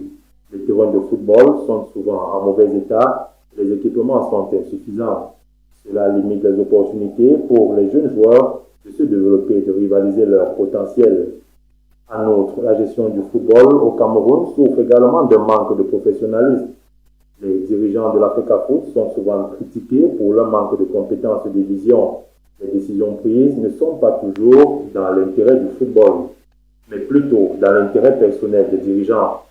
Les terrains de football sont souvent en mauvais état, les équipements sont insuffisants. Cela limite les opportunités pour les jeunes joueurs de se développer et de rivaliser leur potentiel. En outre, la gestion du football au Cameroun souffre également d'un manque de professionnalisme. Les dirigeants de l'Africafoot sont souvent critiqués pour leur manque de compétences et de vision. Les décisions prises ne sont pas toujours dans l'intérêt du football, mais plutôt dans l'intérêt personnel des dirigeants.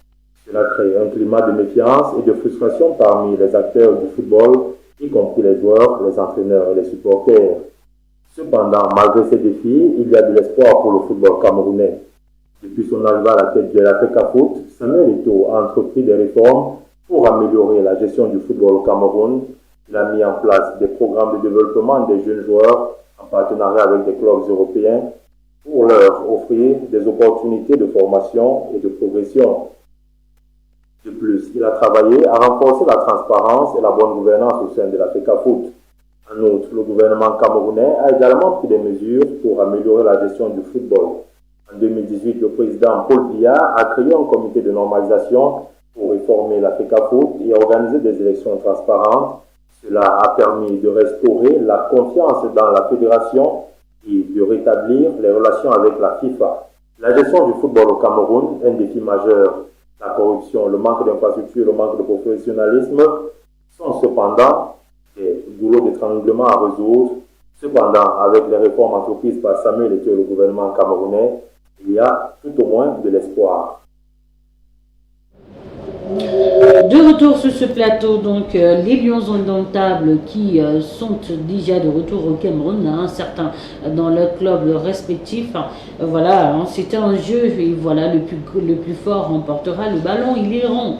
Cela crée un climat de méfiance et de frustration parmi les acteurs du football, y compris les joueurs, les entraîneurs et les supporters. Cependant, malgré ces défis, il y a de l'espoir pour le football camerounais. Depuis son arrivée à la tête de l'Africafoot, Samuel Eto'o a entrepris des réformes pour améliorer la gestion du football au Cameroun. Il a mis en place des programmes de développement des jeunes joueurs en partenariat avec des clubs européens pour leur offrir des opportunités de formation et de progression. De plus, il a travaillé à renforcer la transparence et la bonne gouvernance au sein de l'Africafoot. En outre, le gouvernement camerounais a également pris des mesures pour améliorer la gestion du football. En 2018, le président Paul Biya a créé un comité de normalisation pour réformer l'Africafoot et organiser des élections transparentes. Cela a permis de restaurer la confiance dans la fédération et de rétablir les relations avec la FIFA. La gestion du football au Cameroun est un défi majeur. La corruption, le manque d'infrastructures, le manque de professionnalisme sont cependant des goulots d'étranglement à résoudre. Cependant, avec les réformes entreprises par Samuel Eto'o et le gouvernement camerounais, il y a tout au moins de l'espoir. De retour sur ce plateau, donc les Lions indomptables qui sont déjà de retour au Cameroun, hein, certains dans leur club respectif. Voilà, hein, c'était un jeu et voilà, le plus fort remportera le ballon, il est rond.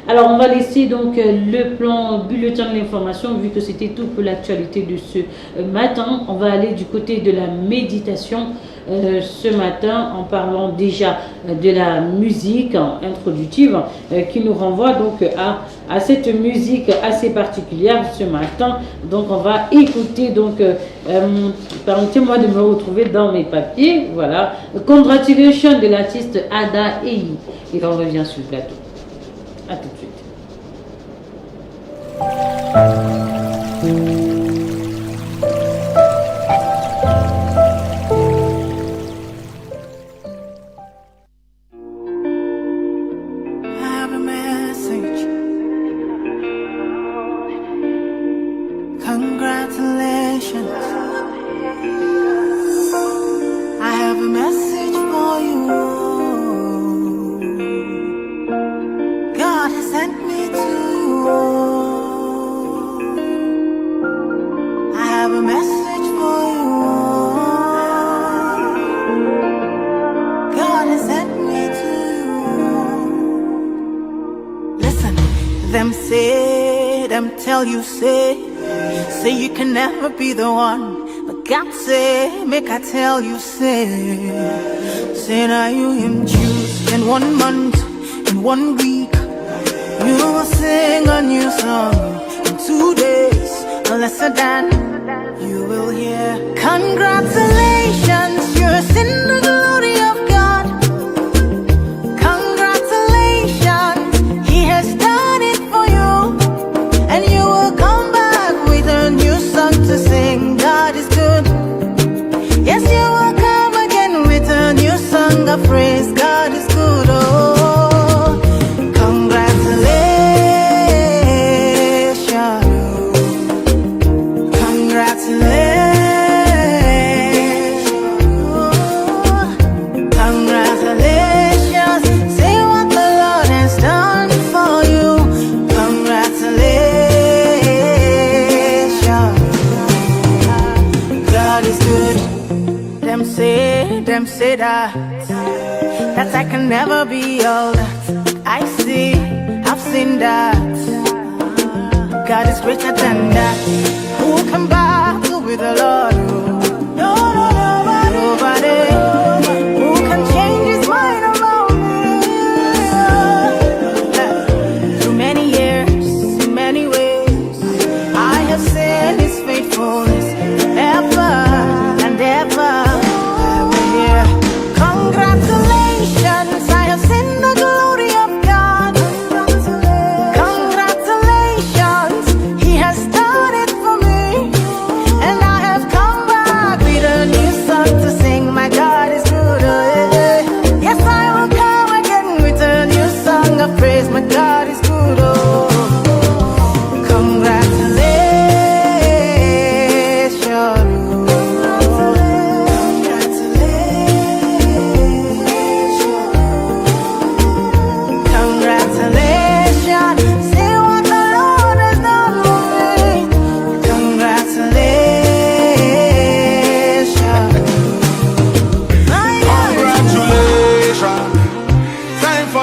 Alors on va laisser donc le plan bulletin de l'information vu que c'était tout pour l'actualité de ce matin. On va aller du côté de la méditation ce matin en parlant déjà de la musique introductive qui nous renvoie donc à cette musique assez particulière ce matin. Donc on va écouter donc permettez-moi de me retrouver dans mes papiers. Voilà, Congratulations de l'artiste Ada Eyi et on revient sur le plateau. A tout de suite. I have a message. Congratulations. I have a message for you. God has sent me to you. I have a message for you. God has sent me to you. Listen, them say, them tell you say you can never be the one. But God say, make I tell you say now you him choose in 1 month, in 1 week. You will sing a new song in 2 days, or lesser than. You will hear congratulations, you're in the glory of God. Congratulations, He has done it for you, and you will come back with a new song to sing. God is good. Yes, you will come again with a new song of praise. God is good. Oh. Them say that I can never be all that I see. I've seen that God is greater than that. Who can battle with the Lord? Nobody. Who can change His mind about me? Through many years, in many ways, I have seen His faithfulness ever and ever. Congratulations, I have seen the glory of God. Congratulations, He has done it for me, and I have come back with a new song to sing. My God is good. Yes, I will come again with a new song of praise. My God is good.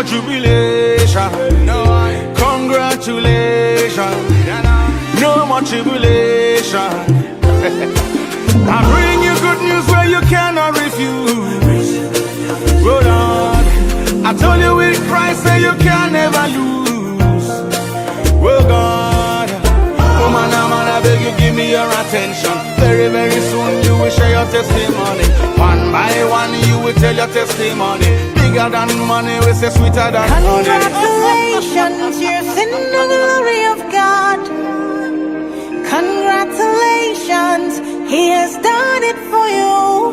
Jubilation, congratulations, no more tribulation. I bring you good news where you cannot refuse. Hold on, I told you with Christ that you can never lose. Well, God, oh man, I beg you give me your attention. Very, very soon you will share your testimony. One by one you will tell your testimony. Bigger than money, we say sweeter than honey. Congratulations, you're in the glory of God. Congratulations, He has done it for you,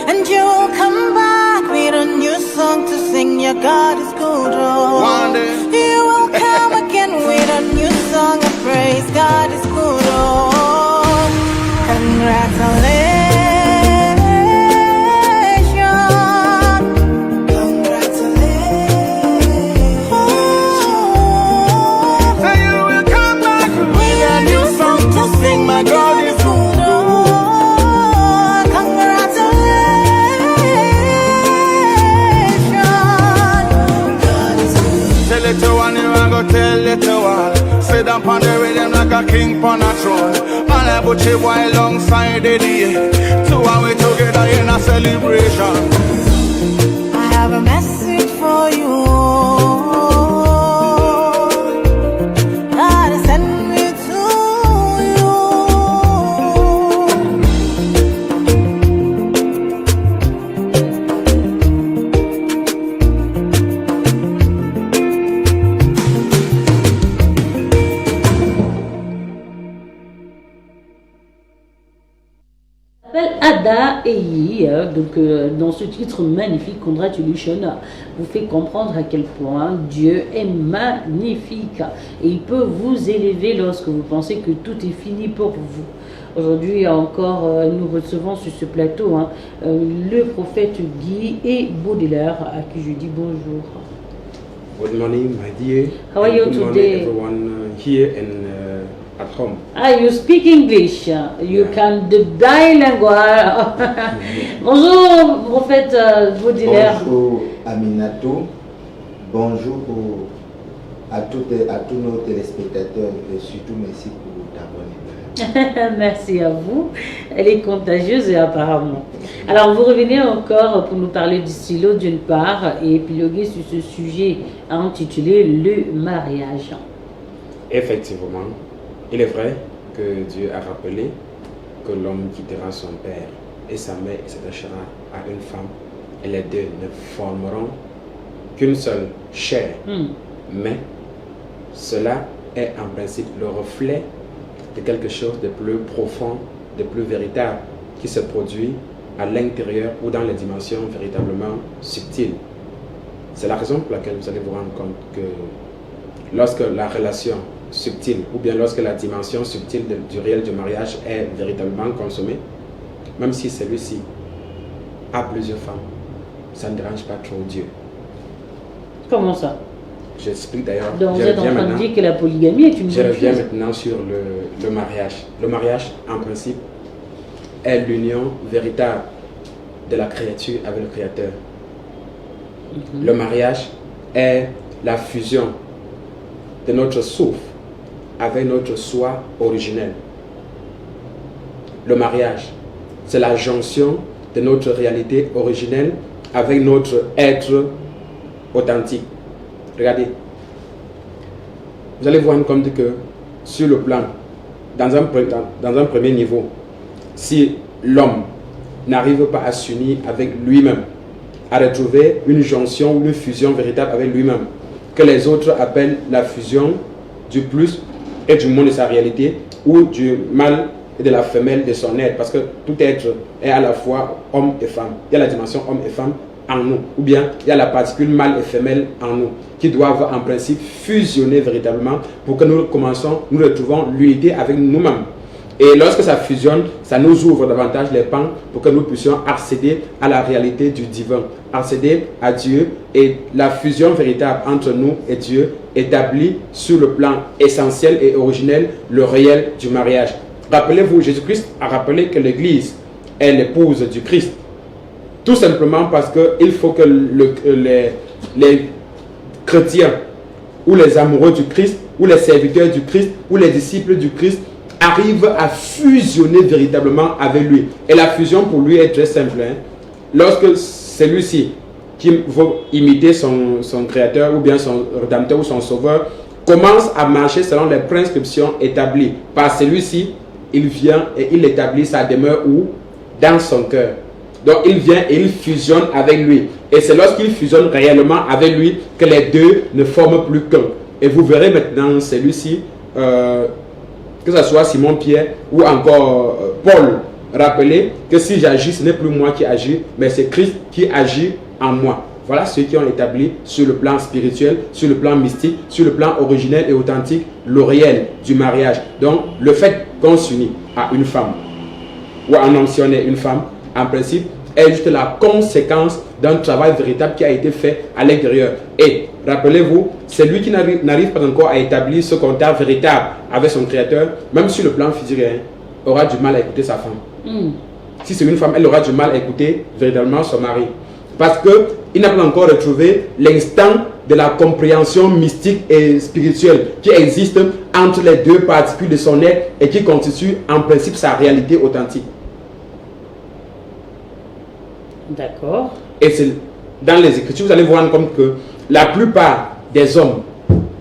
and you will come back with a new song to sing. Your God is good. Oh. One day you will come again with a new song of praise. God is good. Oh, congratulations. put you boy alongside the day. Two and we together in a celebration. I have a message for you. God sent me to Ada Eyi, donc dans ce titre magnifique, Congratulations, vous fait comprendre à quel point Dieu est magnifique et il peut vous élever lorsque vous pensez que tout est fini pour vous. Aujourd'hui encore, nous recevons sur ce plateau le prophète Guy et Baudelaire, à qui je dis bonjour. Good morning, my dear. How are you good today? Morning, everyone here and at home. You speak English. You can the bilingual. Bonjour, prophète Baudelaire. Bonjour, Aminatou. Bonjour à tous nos téléspectateurs et surtout merci pour ta bonne humeur. Merci à vous. Elle est contagieuse apparemment. Alors vous revenez encore pour nous parler du stylo d'une part et épiloguer sur ce sujet intitulé le mariage. Effectivement, il est vrai que Dieu a rappelé que l'homme quittera son père et sa mère et s'attachera à une femme et les deux ne formeront qu'une seule chair. Mais cela est en principe le reflet de quelque chose de plus profond, de plus véritable qui se produit à l'intérieur ou dans les dimensions véritablement subtiles. C'est la raison pour laquelle vous allez vous rendre compte que lorsque la relation subtile ou bien lorsque la dimension subtile du réel du mariage est véritablement consommée, même si celui-ci a plusieurs femmes, ça ne dérange pas trop Dieu. Comment ça? J'explique d'ailleurs. Donc vous êtes en train de dire que la polygamie est une bonne chose. Je reviens maintenant sur le mariage. Le mariage, en principe, est l'union véritable de la créature avec le Créateur. Le mariage est la fusion de notre souffle avec notre soi originel. Le mariage, c'est la jonction de notre réalité originelle avec notre être authentique. Regardez, vous allez vous rendre compte que sur le plan, dans un premier niveau, si l'homme n'arrive pas à s'unir avec lui-même, à retrouver une jonction ou une fusion véritable avec lui-même, que les autres appellent la fusion du plus et du moins de sa réalité, ou du mâle et de la femelle de son être, parce que tout être est à la fois homme et femme. Il y a la dimension homme et femme en nous, ou bien il y a la particule mâle et femelle en nous, qui doivent en principe fusionner véritablement pour que nous retrouvons l'unité avec nous-mêmes. Et lorsque ça fusionne, ça nous ouvre davantage les pans pour que nous puissions accéder à la réalité du divin, accéder à Dieu, et la fusion véritable entre nous et Dieu établit sur le plan essentiel et originel le réel du mariage. Rappelez-vous, Jésus-Christ a rappelé que l'Église est l'épouse du Christ. Tout simplement parce qu'il faut que les chrétiens ou les amoureux du Christ ou les serviteurs du Christ ou les disciples du Christ arrivent à fusionner véritablement avec lui. Et la fusion pour lui est très simple. Lorsque celui-ci qui veut imiter son créateur ou bien son rédempteur ou son sauveur commence à marcher selon les prescriptions établies par celui-ci, il vient et il établit sa demeure où? Dans son cœur. Donc il vient et il fusionne avec lui. Et c'est lorsqu'il fusionne réellement avec lui que les deux ne forment plus qu'un. Et vous verrez maintenant celui-ci, que ce soit Simon-Pierre ou encore Paul, rappelez que si j'agis, ce n'est plus moi qui agis, mais c'est Christ qui agit en moi. Voilà ceux qui ont établi sur le plan spirituel, sur le plan mystique, sur le plan originel et authentique, le réel du mariage. Donc le fait qu'on s'unit à une femme, ou à un homme si on est une femme, en principe, est juste la conséquence d'un travail véritable qui a été fait à l'intérieur. Et rappelez-vous, c'est lui qui n'arrive pas encore à établir ce contact véritable avec son créateur, même sur le plan physique, aura du mal à écouter sa femme. Si c'est une femme, elle aura du mal à écouter véritablement son mari. Parce qu'il n'a pas encore retrouvé l'instant de la compréhension mystique et spirituelle qui existe entre les deux particules de son être et qui constitue en principe sa réalité authentique. D'accord. Et c'est dans les Écritures, vous allez voir comme que la plupart des hommes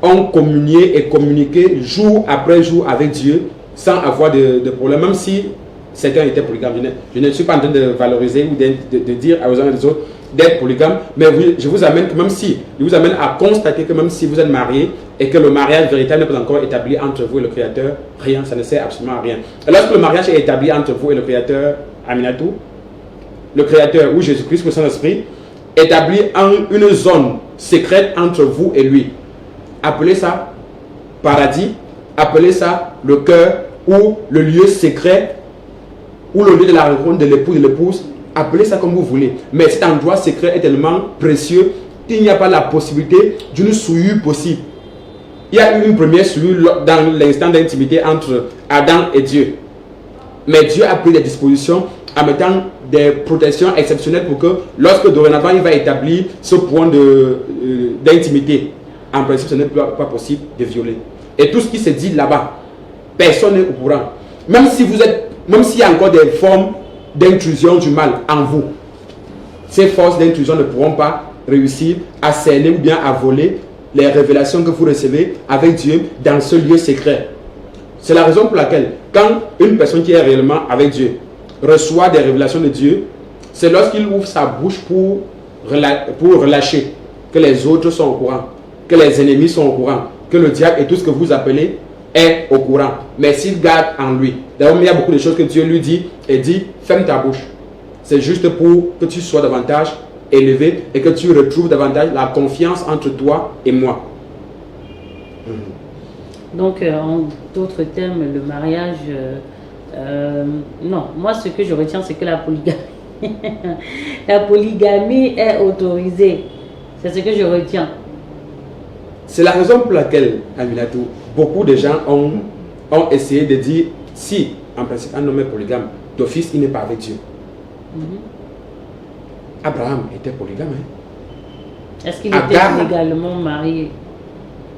ont communié et communiqué jour après jour avec Dieu sans avoir de problème, même si certains étaient polygames. Je ne suis pas en train de valoriser ou de dire aux uns et aux autres d'être polygame, mais je vous amène que même si, je vous amène à constater que même si vous êtes marié et que le mariage véritable n'est pas encore établi entre vous et le Créateur, rien, ça ne sert absolument à rien. Et lorsque le mariage est établi entre vous et le Créateur, Aminatou, le Créateur ou Jésus-Christ, le Saint-Esprit, établit une zone secrète entre vous et lui. Appelez ça paradis, appelez ça le cœur ou le lieu secret ou le lieu de la rencontre de l'époux et de l'épouse. Appelez ça comme vous voulez. Mais cet endroit secret est tellement précieux qu'il n'y a pas la possibilité d'une souillure possible. Il y a eu une première souillure dans l'instant d'intimité entre Adam et Dieu. Mais Dieu a pris des dispositions en mettant des protections exceptionnelles pour que lorsque dorénavant il va établir ce point d'intimité, en principe ce n'est pas possible de violer. Et tout ce qui se dit là-bas, personne n'est au courant. Même s'il y a encore des formes d'intrusion du mal en vous, ces forces d'intrusion ne pourront pas réussir à cerner ou bien à voler les révélations que vous recevez avec Dieu dans ce lieu secret. C'est la raison pour laquelle quand une personne qui est réellement avec Dieu reçoit des révélations de Dieu, c'est lorsqu'il ouvre sa bouche pour relâcher que les autres sont au courant, que les ennemis sont au courant, que le diable et tout ce que vous appelez est au courant. Mais s'il garde en lui. D'ailleurs, il y a beaucoup de choses que Dieu lui dit et dit, ferme ta bouche. C'est juste pour que tu sois davantage élevé et que tu retrouves davantage la confiance entre toi et moi. Donc, en d'autres termes, le mariage... non, moi ce que je retiens, c'est que la polygamie est autorisée. C'est ce que je retiens. C'est la raison pour laquelle, Aminatou, beaucoup de gens ont essayé de dire, si en principe un homme est polygame, d'office il n'est pas avec Dieu. Abraham était polygame. Est-ce qu'il était légalement marié?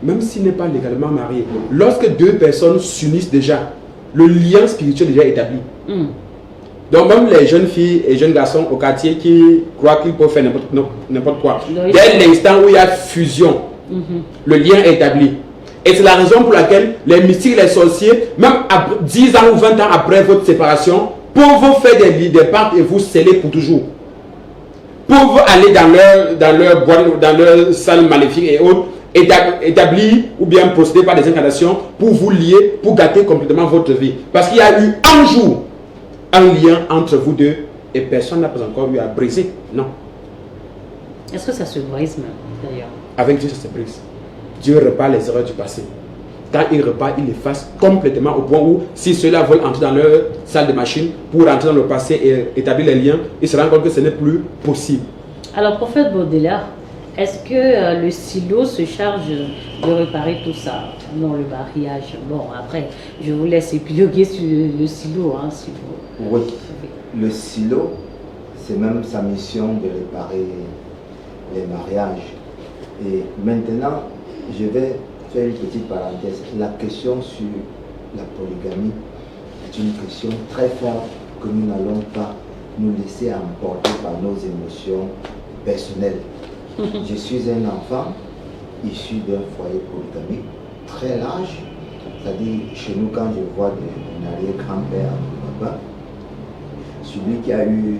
Même s'il n'est pas légalement marié, lorsque deux personnes s'unissent déjà, le lien spirituel est déjà établi. Donc même les jeunes filles et jeunes garçons au quartier qui croient qu'ils peuvent faire n'importe quoi, dès l'instant où il y a fusion, le lien est établi. Et c'est la raison pour laquelle les mystiques, les sorciers, même 10 ans ou 20 ans après votre séparation, peuvent faire des pactes et vous sceller pour toujours. Peuvent aller dans leur boîte, dans leur salle maléfique et autres, établir ou bien procéder par des incantations pour vous lier, pour gâter complètement votre vie. Parce qu'il y a eu un jour un lien entre vous deux et personne n'a pas encore eu à briser. Non. Est-ce que ça se brise même d'ailleurs? Avec Dieu, ça se brise. Dieu repart les erreurs du passé. Quand il repart, il efface complètement au point où si ceux-là veulent entrer dans leur salle de machine pour entrer dans le passé et établir les liens, ils se rendent compte que ce n'est plus possible. Alors, prophète Baudelaire, est-ce que le silo se charge de réparer tout ça dans le mariage? Bon, après, je vous laisse épiloguer sur le silo. Hein, si vous... Oui, le silo, c'est même sa mission de réparer les mariages. Et maintenant, je vais faire une petite parenthèse. La question sur la polygamie est une question très forte que nous n'allons pas nous laisser emporter par nos émotions personnelles. Je suis un enfant issu d'un foyer polygamique très large. C'est-à-dire, chez nous, quand je vois mon arrière-grand-père, mon papa, celui qui a eu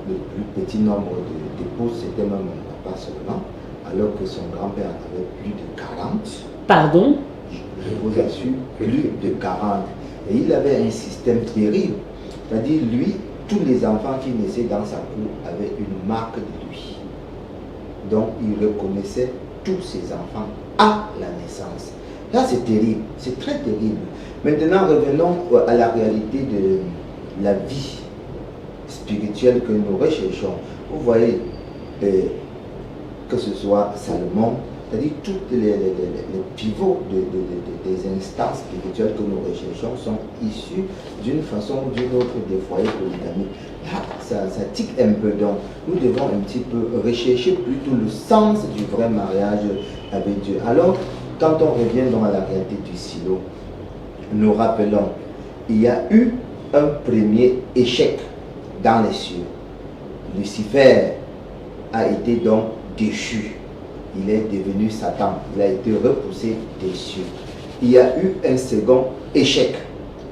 le plus petit nombre d'épouses, c'était même mon papa seulement, alors que son grand-père en avait plus de 40. Pardon? Je vous assure, plus de 40. Et il avait un système terrible. C'est-à-dire, lui, tous les enfants qui naissaient dans sa cour avaient une marque de lui. Donc, il reconnaissait tous ses enfants à la naissance. Là, c'est terrible, c'est très terrible. Maintenant, revenons à la réalité de la vie spirituelle que nous recherchons. Vous voyez, que ce soit Salomon, c'est-à-dire tous les pivots des instances spirituelles que nous recherchons sont issus d'une façon ou d'une autre des foyers polygamiques. Là, ça tique un peu. Donc, nous devons un petit peu rechercher plutôt le sens du vrai mariage avec Dieu. Alors, quand on revient dans la réalité du silo, nous rappelons, il y a eu un premier échec dans les cieux. Lucifer a été donc déchu. Il est devenu Satan. Il a été repoussé des cieux. Il y a eu un second échec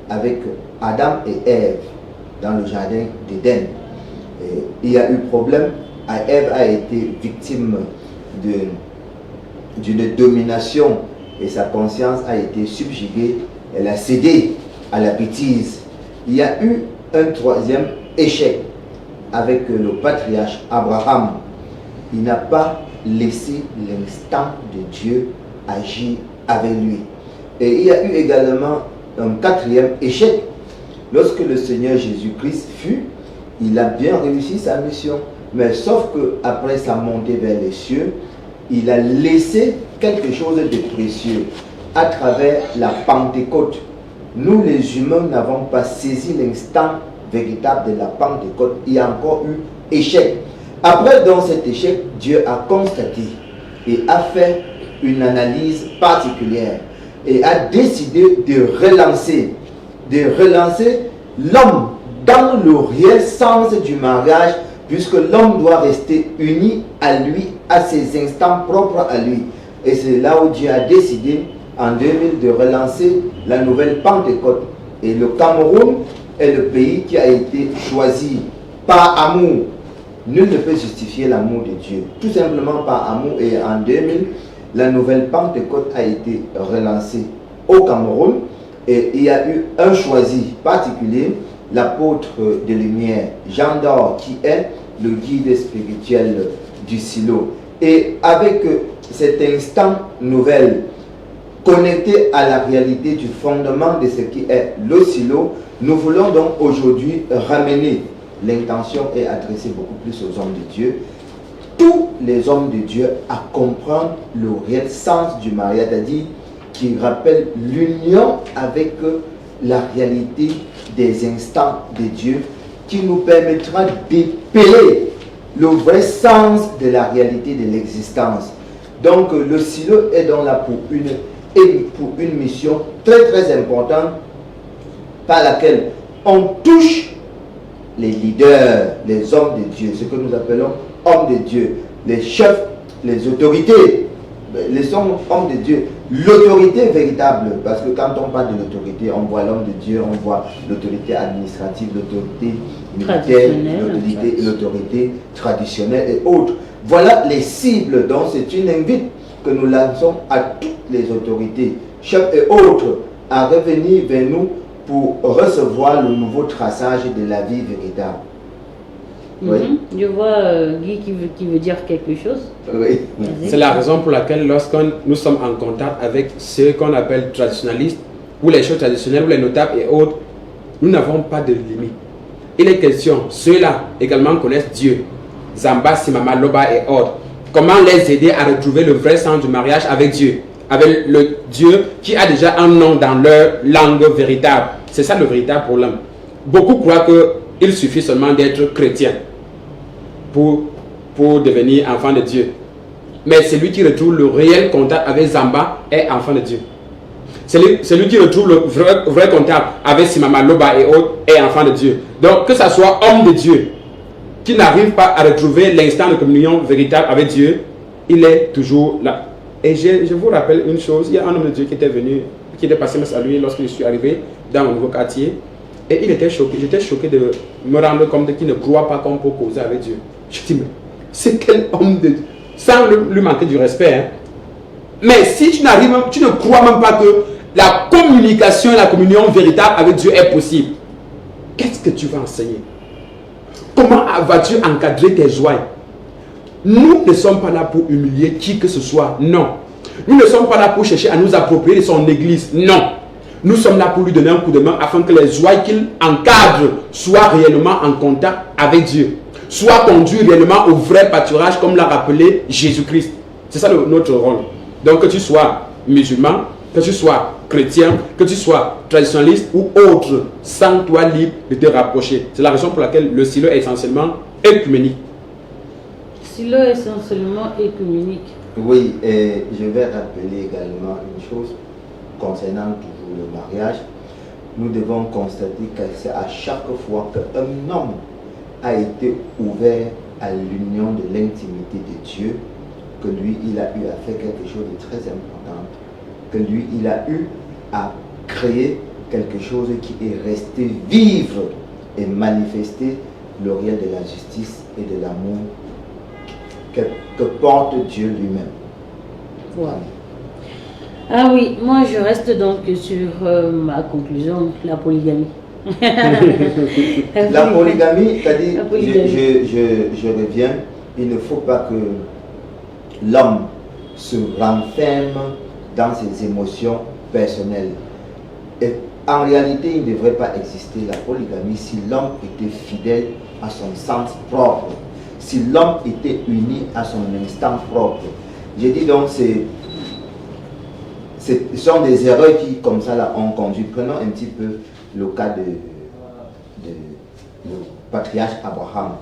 avec Adam et Ève dans le jardin d'Éden. Il y a eu problème. Ève a été victime d'une domination et sa conscience a été subjuguée. Elle a cédé à la bêtise. Il y a eu un troisième échec avec le patriarche Abraham. Il n'a pas laissé l'instant de Dieu agir avec lui. Et il y a eu également un quatrième échec. Lorsque le Seigneur Jésus-Christ fut, il a bien réussi sa mission. Mais sauf qu'après sa montée vers les cieux, il a laissé quelque chose de précieux à travers la Pentecôte. Nous les humains n'avons pas saisi l'instant véritable de la Pentecôte. Il y a encore eu échec. Après dans cet échec, Dieu a constaté et a fait une analyse particulière et a décidé de relancer l'homme dans le réel sens du mariage, puisque l'homme doit rester uni à lui, à ses instants propres à lui. Et c'est là où Dieu a décidé en 2000 de relancer la nouvelle Pentecôte. Et le Cameroun est le pays qui a été choisi par amour. Nul ne peut justifier l'amour de Dieu, tout simplement par amour. Et en 2000, la nouvelle Pentecôte a été relancée au Cameroun. Et il y a eu un choisi particulier, l'apôtre de lumière, Jean d'Or, qui est le guide spirituel du silo. Et avec cet instant nouvel, connecté à la réalité du fondement de ce qui est le silo, nous voulons donc aujourd'hui ramener, l'intention est adressée beaucoup plus aux hommes de Dieu, tous les hommes de Dieu à comprendre le réel sens du mariage, c'est-à-dire qui rappelle l'union avec la réalité des instants de Dieu, qui nous permettra d'épeler le vrai sens de la réalité de l'existence. Donc le silo est donc là pour une mission très très importante, par laquelle on touche les leaders, les hommes de Dieu, ce que nous appelons hommes de Dieu, les chefs, les autorités, les hommes de Dieu, l'autorité véritable, parce que quand on parle de l'autorité, on voit l'homme de Dieu, on voit l'autorité administrative, l'autorité militaire, l'autorité traditionnelle et autres. Voilà les cibles, donc c'est une invite que nous lançons à toutes les autorités, chefs et autres, à revenir vers nous pour recevoir le nouveau traçage de la vie véritable. Oui. Je vois Guy qui veut dire quelque chose. Oui. C'est la raison pour laquelle lorsque nous sommes en contact avec ceux qu'on appelle traditionalistes, ou les chefs traditionnels, ou les notables et autres, nous n'avons pas de limite. Il est question, ceux-là également connaissent Dieu, Zamba, Simama, Loba et autres. Comment les aider à retrouver le vrai sens du mariage avec Dieu, avec le Dieu qui a déjà un nom dans leur langue véritable. C'est ça le véritable problème. Beaucoup croient qu'il suffit seulement d'être chrétien pour devenir enfant de Dieu. Mais celui qui retrouve le réel contact avec Zamba est enfant de Dieu. Celui qui retrouve le vrai contact avec Simama, Loba et autres est enfant de Dieu. Donc que ce soit homme de Dieu qui n'arrive pas à retrouver l'instant de communion véritable avec Dieu, il est toujours là. Et je vous rappelle une chose, il y a un homme de Dieu qui était venu, qui était passé à lui lorsque je suis arrivé dans mon nouveau quartier. Et il était choqué, j'étais choqué de me rendre compte qu'il ne croit pas qu'on peut causer avec Dieu. Je dis, mais c'est quel homme de Dieu, sans lui manquer du respect. Hein. Mais si tu ne crois même pas que la communication et la communion véritable avec Dieu est possible, qu'est-ce que tu vas enseigner? Comment vas-tu encadrer tes joies? Nous ne sommes pas là pour humilier qui que ce soit, non. Nous ne sommes pas là pour chercher à nous approprier de son église, non. Nous sommes là pour lui donner un coup de main afin que les joies qu'il encadre soient réellement en contact avec Dieu, soient conduits réellement au vrai pâturage comme l'a rappelé Jésus-Christ. C'est ça notre rôle. Donc que tu sois musulman, que tu sois chrétien, que tu sois traditionnaliste ou autre, sens-toi libre de te rapprocher. C'est la raison pour laquelle le silo est essentiellement œcuménique. Silo est essentiellement œcuménique. Oui, et je vais rappeler également une chose concernant toujours le mariage. Nous devons constater que c'est à chaque fois qu'un homme a été ouvert à l'union de l'intimité de Dieu, que lui, il a eu à faire quelque chose de très important, que lui, il a eu à créer quelque chose qui est resté vivre et manifester le réel de la justice et de l'amour que porte Dieu lui-même. Voilà. Ah oui, moi je reste donc sur ma conclusion, la polygamie. La polygamie, c'est-à-dire, je reviens, il ne faut pas que l'homme se renferme dans ses émotions personnelles. Et en réalité, il ne devrait pas exister la polygamie si l'homme était fidèle à son sens propre, si l'homme était uni à son instinct propre. J'ai dit donc, ce sont des erreurs qui, comme ça, là, ont conduit. Prenons un petit peu le cas de le patriarche Abraham.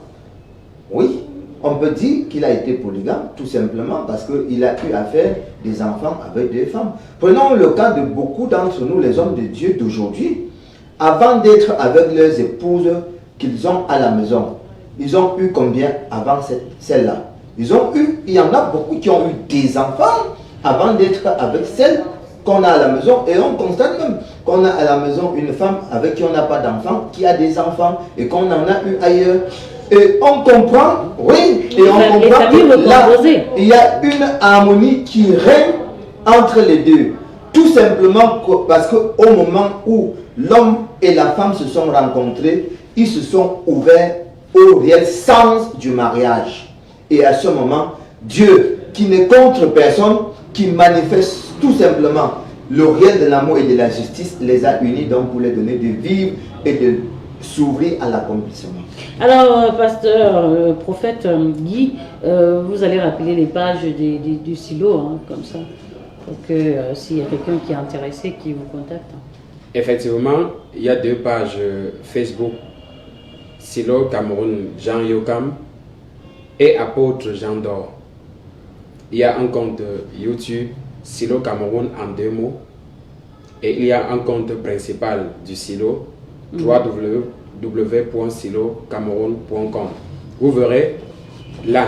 Oui, on peut dire qu'il a été polygame, tout simplement parce qu'il a eu à faire des enfants avec des femmes. Prenons le cas de beaucoup d'entre nous, les hommes de Dieu d'aujourd'hui. Avant d'être avec leurs épouses qu'ils ont à la maison, ils ont eu combien avant celle-là? Il y en a beaucoup qui ont eu des enfants avant d'être avec celle qu'on a à la maison, et on constate même qu'on a à la maison une femme avec qui on n'a pas d'enfants, qui a des enfants, et qu'on en a eu ailleurs. Et on comprend, oui, et on comprend que là, il y a une harmonie qui règne entre les deux. Tout simplement parce qu'au moment où l'homme et la femme se sont rencontrés, ils se sont ouverts au réel sens du mariage. Et à ce moment, Dieu, qui n'est contre personne, qui manifeste tout simplement le réel de l'amour et de la justice, les a unis donc pour les donner de vivre et de s'ouvrir à l'accomplissement. Alors, pasteur, prophète Guy, vous allez rappeler les pages du silo, hein, comme ça, pour que s'il y a quelqu'un qui est intéressé, qui vous contacte. Effectivement, il y a 2 pages Facebook, Silo Cameroun Jean Yokam et Apôtre Jean d'Or. Il y a un compte YouTube, Silo Cameroun en 2 mots, et il y a un compte principal du Silo, www.silocameroun.com. Vous verrez là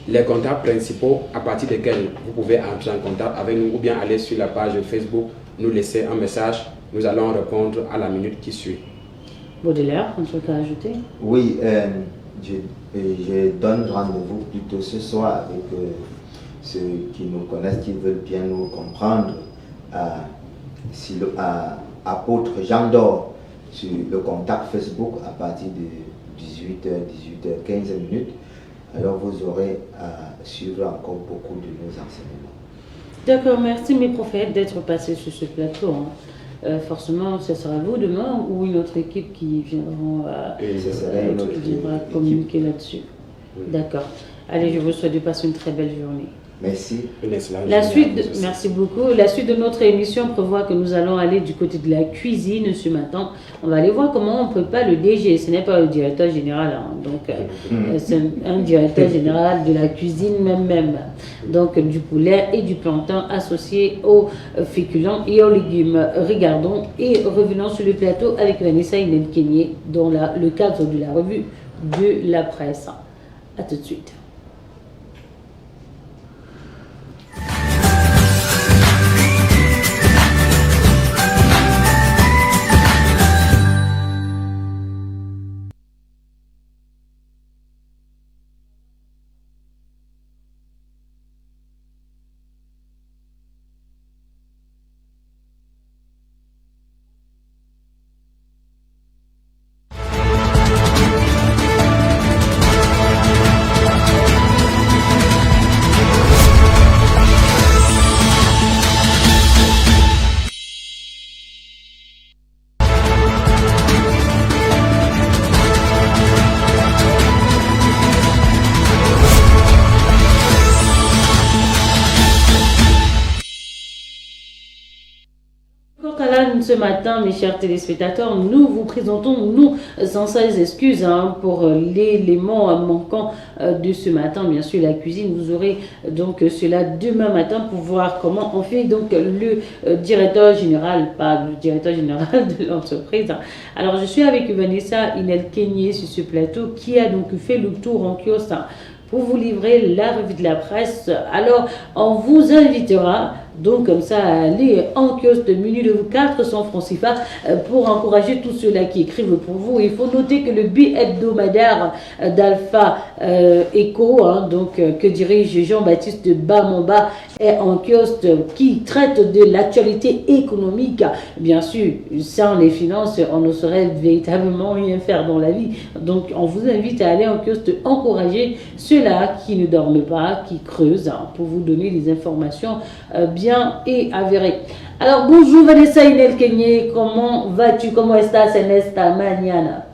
les contacts principaux à partir desquels vous pouvez entrer en contact avec nous, ou bien aller sur la page Facebook, nous laisser un message, nous allons répondre à la minute qui suit. Baudelaire, un truc à ajouter? Oui, je donne rendez-vous plutôt ce soir avec ceux qui nous connaissent, qui veulent bien nous comprendre, à Apôtre Jean d'Or sur le contact Facebook à partir de 18h, 18h15. Alors vous aurez à suivre encore beaucoup de nos enseignements. D'accord, merci mes prophètes d'être passés sur ce plateau. Hein. Forcément, ce sera vous demain ou une autre équipe qui viendra communiquer là-dessus. D'accord. Allez, je vous souhaite de passer une très belle journée. Merci. Merci beaucoup. La suite de notre émission prévoit que nous allons aller du côté de la cuisine ce matin. On va aller voir comment on prépare le DG. Ce n'est pas le directeur général, hein. Donc c'est un directeur général de la cuisine même. Donc du poulet et du plantain associés aux féculents et aux légumes. Regardons et revenons sur le plateau avec Vanessa Inel-Kenyé dans le cadre de la revue de la presse. A tout de suite. matin, mes chers téléspectateurs, nous vous présentons, nous, sans cesse excuses pour l'élément manquant de ce matin, bien sûr, la cuisine. Vous aurez donc cela demain matin pour voir comment on fait. Donc, le directeur général, pas le directeur général de l'entreprise. Alors, je suis avec Vanessa Inel-Kenyé sur ce plateau qui a donc fait le tour en kiosque pour vous livrer la revue de la presse. Alors, on vous invitera donc comme ça à aller en kiosque de menu de 400 francs CFA pour encourager tous ceux-là qui écrivent pour vous. Il faut noter que le bi-hebdomadaire d'Alpha Eco, donc que dirige Jean-Baptiste Bamamba, est en kiosque qui traite de l'actualité économique. Bien sûr, sans les finances, on ne saurait véritablement rien faire dans la vie. Donc, on vous invite à aller en kiosque encourager ceux-là qui ne dorment pas, qui creusent, pour vous donner des informations bien et avérées. Alors, bonjour Vanessa Inel-Kenyé, comment vas-tu? Comment estás en esta mañana?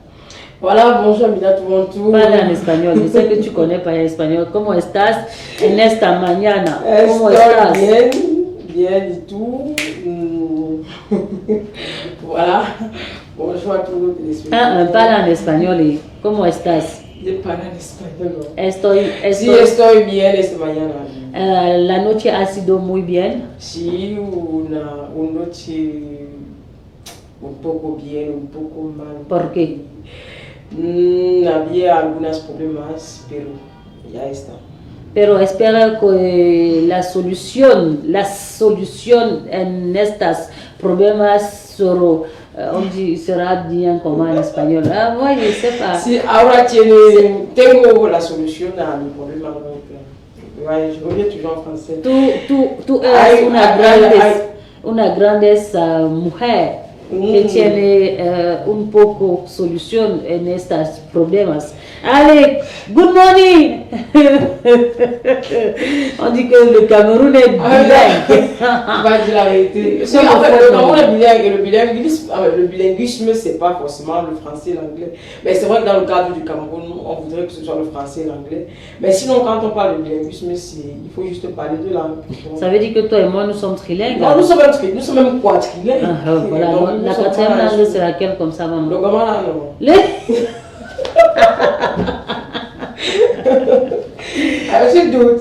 Voilà, bonjour Minatou Montou. Parle en espagnol, je sais que tu connais pas l'espagnol. Comment estás en esta mañana? ¿Cómo estás? Bien, bien du tout. Voilà, bonjour à tous les téléspectateurs. Parle en espagnol y ¿cómo estás? Je parle en español. Estoy bien esta mañana. La noche ha sido muy bien. Sí, una noche un poco bien, un poco mal. ¿Por qué? Había algunos problemas, pero ya está. Pero espera que la solución en estos problemas será bien como en español. Ah, bueno, je sais pas. Sí, ahora tengo la solución a mi problema. Ouais, je reviens toujours en français. Tú eres una grandes mujer que tiene un poco solución en estos problemas. Allez, good morning. On dit que le Cameroun est bilingue. Va dire la vérité. En fait, le Cameroun est bilingue et le bilinguisme, c'est pas forcément le français et l'anglais. Mais c'est vrai que dans le cadre du Cameroun, on voudrait que ce soit le français et l'anglais. Mais sinon, quand on parle de bilinguisme, il faut juste parler de langue. Ça veut dire que toi et moi, nous sommes trilingues? Non, nous sommes même quadrilingues. Voilà, la quatrième langue, c'est laquelle comme ça, maman? Le Gamala, non.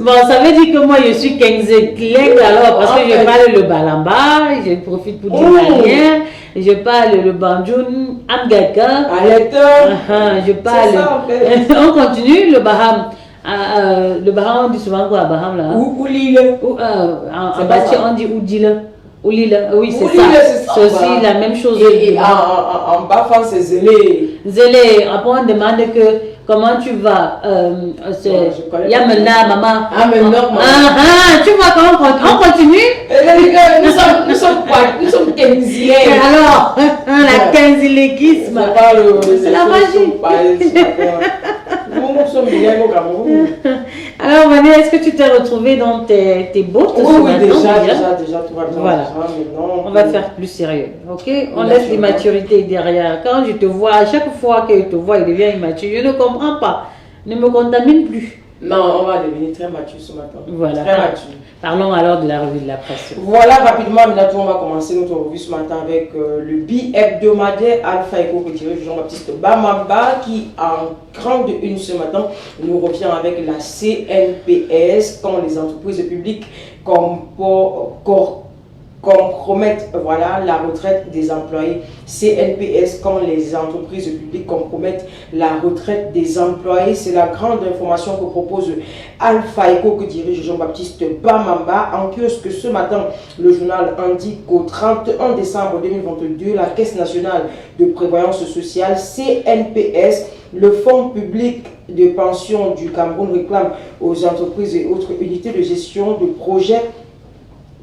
Bon, ça veut dire que moi je suis Kenzekling alors parce que je parle le balamba, je profite pour dire rien, je parle le banjoun, amgaka, je parle. On continue le baham. Le baham, on dit souvent quoi, baham là? Oulile. En bâti, on dit oudile. Oulile, oui, c'est ça. C'est aussi la même chose. Et en bafan, c'est zélé. Zélé, après on demande que comment tu vas. Yamena, maman. Ah, mais non, maman. Tu vois comment on continue? Nous sommes keynesiens. Alors, la keynesianisme. C'est la magie. Nous sommes bilingues au Cameroun. Alors, Mané, est-ce que tu t'es retrouvée dans tes bottes? Oui, déjà, tout va bien. Voilà. On va faire plus sérieux, ok? On laisse l'immaturité derrière. Quand je te vois, à chaque fois que je te vois, il devient immature. Je ne comprends pas. Ne me contamine plus. Non, on va devenir très mature ce matin. Voilà. Très mature. Parlons alors de la revue de la presse. Voilà, rapidement, Minatou, on va commencer notre revue ce matin avec le bi-hebdomadaire Alpha Eco que dirige Jean-Baptiste Bamamba qui, en grande une ce matin, nous revient avec la CNPS quand les entreprises publiques compromettent la retraite des employés. CNPS quand les entreprises publiques compromettent la retraite des employés. C'est la grande information que propose Alpha Eco que dirige Jean-Baptiste Bamamba. En kiosque ce matin, le journal indique qu'au 31 décembre 2022, la Caisse nationale de prévoyance sociale, CNPS, le Fonds public de pension du Cameroun réclame aux entreprises et autres unités de gestion de projets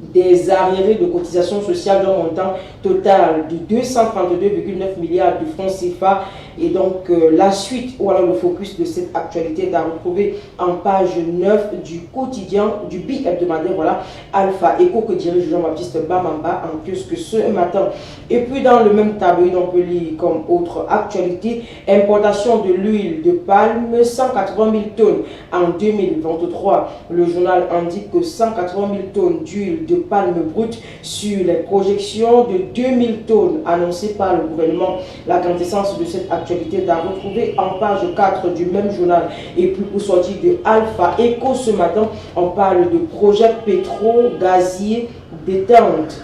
des arriérés de cotisations sociales d'un montant total de 232,9 milliards de francs CFA Et donc la suite ou alors le focus de cette actualité est à retrouver en page 9 du quotidien, du bi-hebdomadaire, voilà, Alpha Eco, que dirige Jean-Baptiste Bamamba en kiosque ce matin. Et puis dans le même tableau, on peut lire comme autre actualité, importation de l'huile de palme, 180 000 tonnes en 2023. Le journal indique que 180 000 tonnes d'huile de palme brute sur les projections de 2000 tonnes annoncées par le gouvernement. La quintessence de cette actualité est à retrouver en page 4 du même journal. Et puis pour sortir de Alpha Eco ce matin, on parle de projet pétro-gazier détente.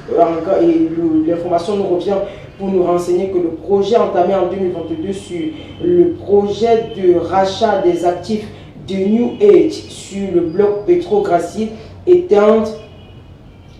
Et l'information nous revient pour nous renseigner que le projet entamé en 2022 sur le projet de rachat des actifs de New Age sur le bloc pétro-gazier éteinte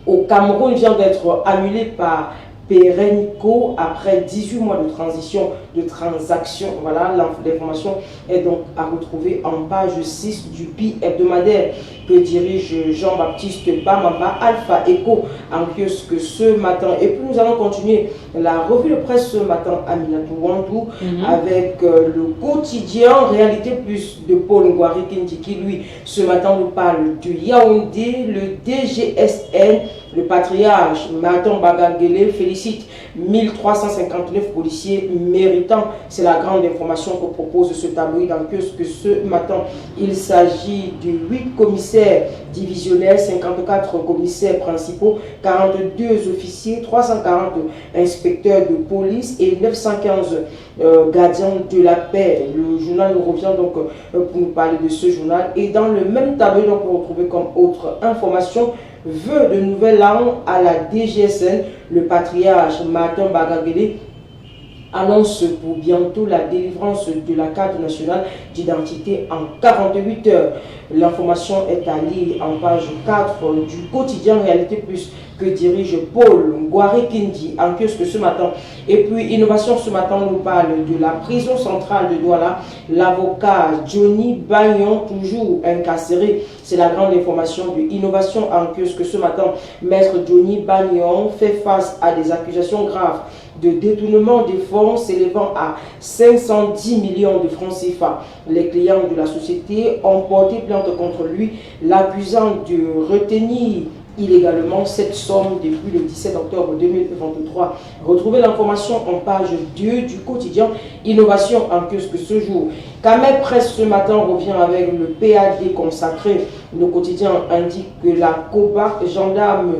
au Cameroun vient d'être annulé par Perenco après 18 mois de transition, de transaction. Voilà, l'information est donc à retrouver en page 6 du bi-hebdomadaire que dirige Jean-Baptiste Bamamba, Alpha Eco en kiosque ce matin. Et puis nous allons continuer la revue de presse ce matin à Minatou avec le quotidien Réalité Plus de Paul Ngouari Kindi qui lui ce matin nous parle de Yaoundé, le DGSN. Le patriarche Matan Bagangele félicite 1359 policiers méritants. C'est la grande information que propose ce tabloïd dans kiosque ce matin. Il s'agit de 8 commissaires divisionnaires, 54 commissaires principaux, 42 officiers, 340 inspecteurs de police et 915 gardiens de la paix. Le journal nous revient donc pour nous parler de ce journal. Et dans le même tableau, donc, on retrouve comme autre information vœu de nouvel an à la DGSN. Le patriarche Martin Bagangele annonce pour bientôt la délivrance de la carte nationale d'identité en 48 heures. L'information est à lire en page 4 du quotidien Réalité Plus que dirige Paul Ngouari Kindi en kiosque ce matin. Et puis Innovation ce matin nous parle de la prison centrale de Douala. L'avocat Johnny Bagnon, toujours incarcéré. C'est la grande information de Innovation en kiosque ce matin. Maître Johnny Bagnon fait face à des accusations graves de détournement des fonds s'élevant à 510 millions de francs CFA. Les clients de la société ont porté plainte contre lui, l'accusant de retenir illégalement cette somme depuis le 17 octobre 2023. Retrouvez l'information en page 2 du quotidien Innovation en kiosque ce jour. Camel Presse ce matin revient avec le PAD consacré. Le quotidien indique que la COBAC, gendarme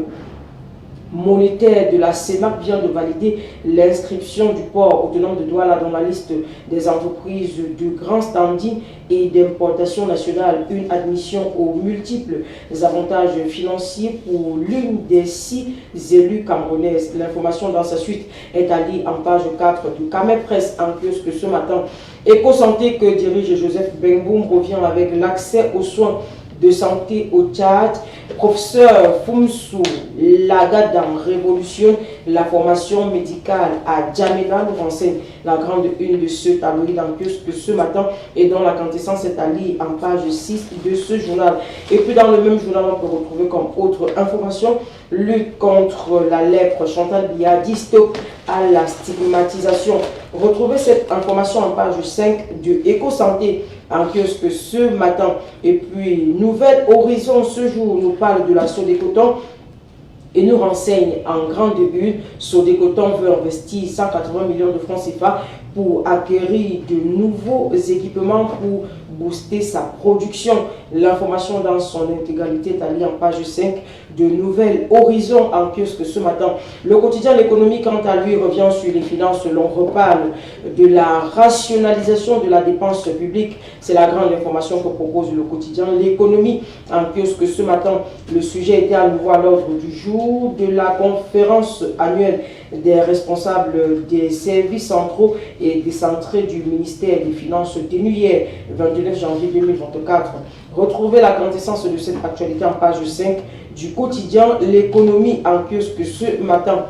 monétaire de la CEMAC, vient de valider l'inscription du port autonome de Douala dans la liste des entreprises de grand standing et d'importation nationale. Une admission aux multiples avantages financiers pour l'une des 6 élus camerounaises. L'information dans sa suite est à lire en page 4 du Camel Presse en kiosque ce matin. Éco-santé que dirige Joseph Benboum revient avec l'accès aux soins de santé au Tchad. Professeur Foumsou Lagadan révolutionne la formation médicale à Djamena, nous renseigne la grande une de ce tabloïd en kiosque ce matin et dont la quintessence est à lire en page 6 de ce journal. Et puis dans le même journal, on peut retrouver comme autre information lutte contre la lèpre. Chantal Biya dit stop à la stigmatisation. Retrouvez cette information en page 5 de Éco-santé en kiosque ce matin. Et puis Nouvel Horizon ce jour nous parle de la Sodécoton et nous renseigne en grande une. Sodécoton veut investir 180 millions de francs CFA pour acquérir de nouveaux équipements pour booster sa production. L'information dans son intégralité est à lire en page 5 de Nouvel Horizon en kiosque ce matin. Le quotidien L'économie, quant à lui, revient sur les finances. L'on reparle de la rationalisation de la dépense publique. C'est la grande information que propose le quotidien L'économie en kiosque ce matin. Le sujet était à nouveau à l'ordre du jour de la conférence annuelle des responsables des services centraux et décentrés du ministère des Finances tenu hier, 29 janvier 2024. Retrouvez la quintessence de cette actualité en page 5 du quotidien L'économie en kiosque ce matin.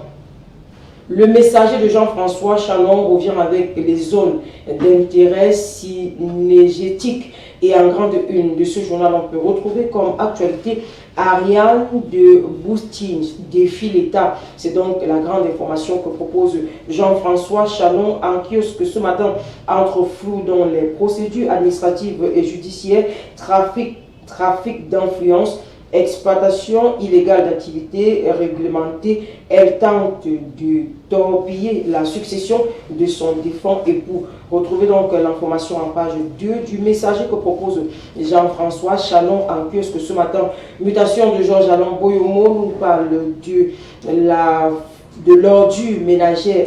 Le messager de Jean-François Chalon revient avec les zones d'intérêt synergétique. Et en grande une de ce journal, on peut retrouver comme actualité Ariane de Boustine défie l'État. C'est donc la grande information que propose Jean-François Chalon en kiosque ce matin. Entre flou dans les procédures administratives et judiciaires, trafic d'influence, exploitation illégale d'activités réglementées, elle tente de torpiller la succession de son défunt époux. Retrouvez donc l'information en page 2 du messager que propose Jean-François Chalon en kiosque ce matin. Mutation de Georges Alain Boyomo nous parle de l'ordure ménagère,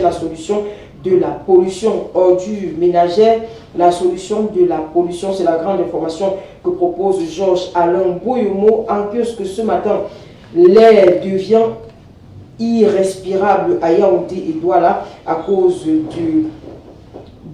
la solution de la pollution. Ordure ménagère, la solution de la pollution, c'est la grande information que propose Georges Alain Boyomo en kiosque ce matin. L'air devient irrespirable à Yaoundé et Douala à cause du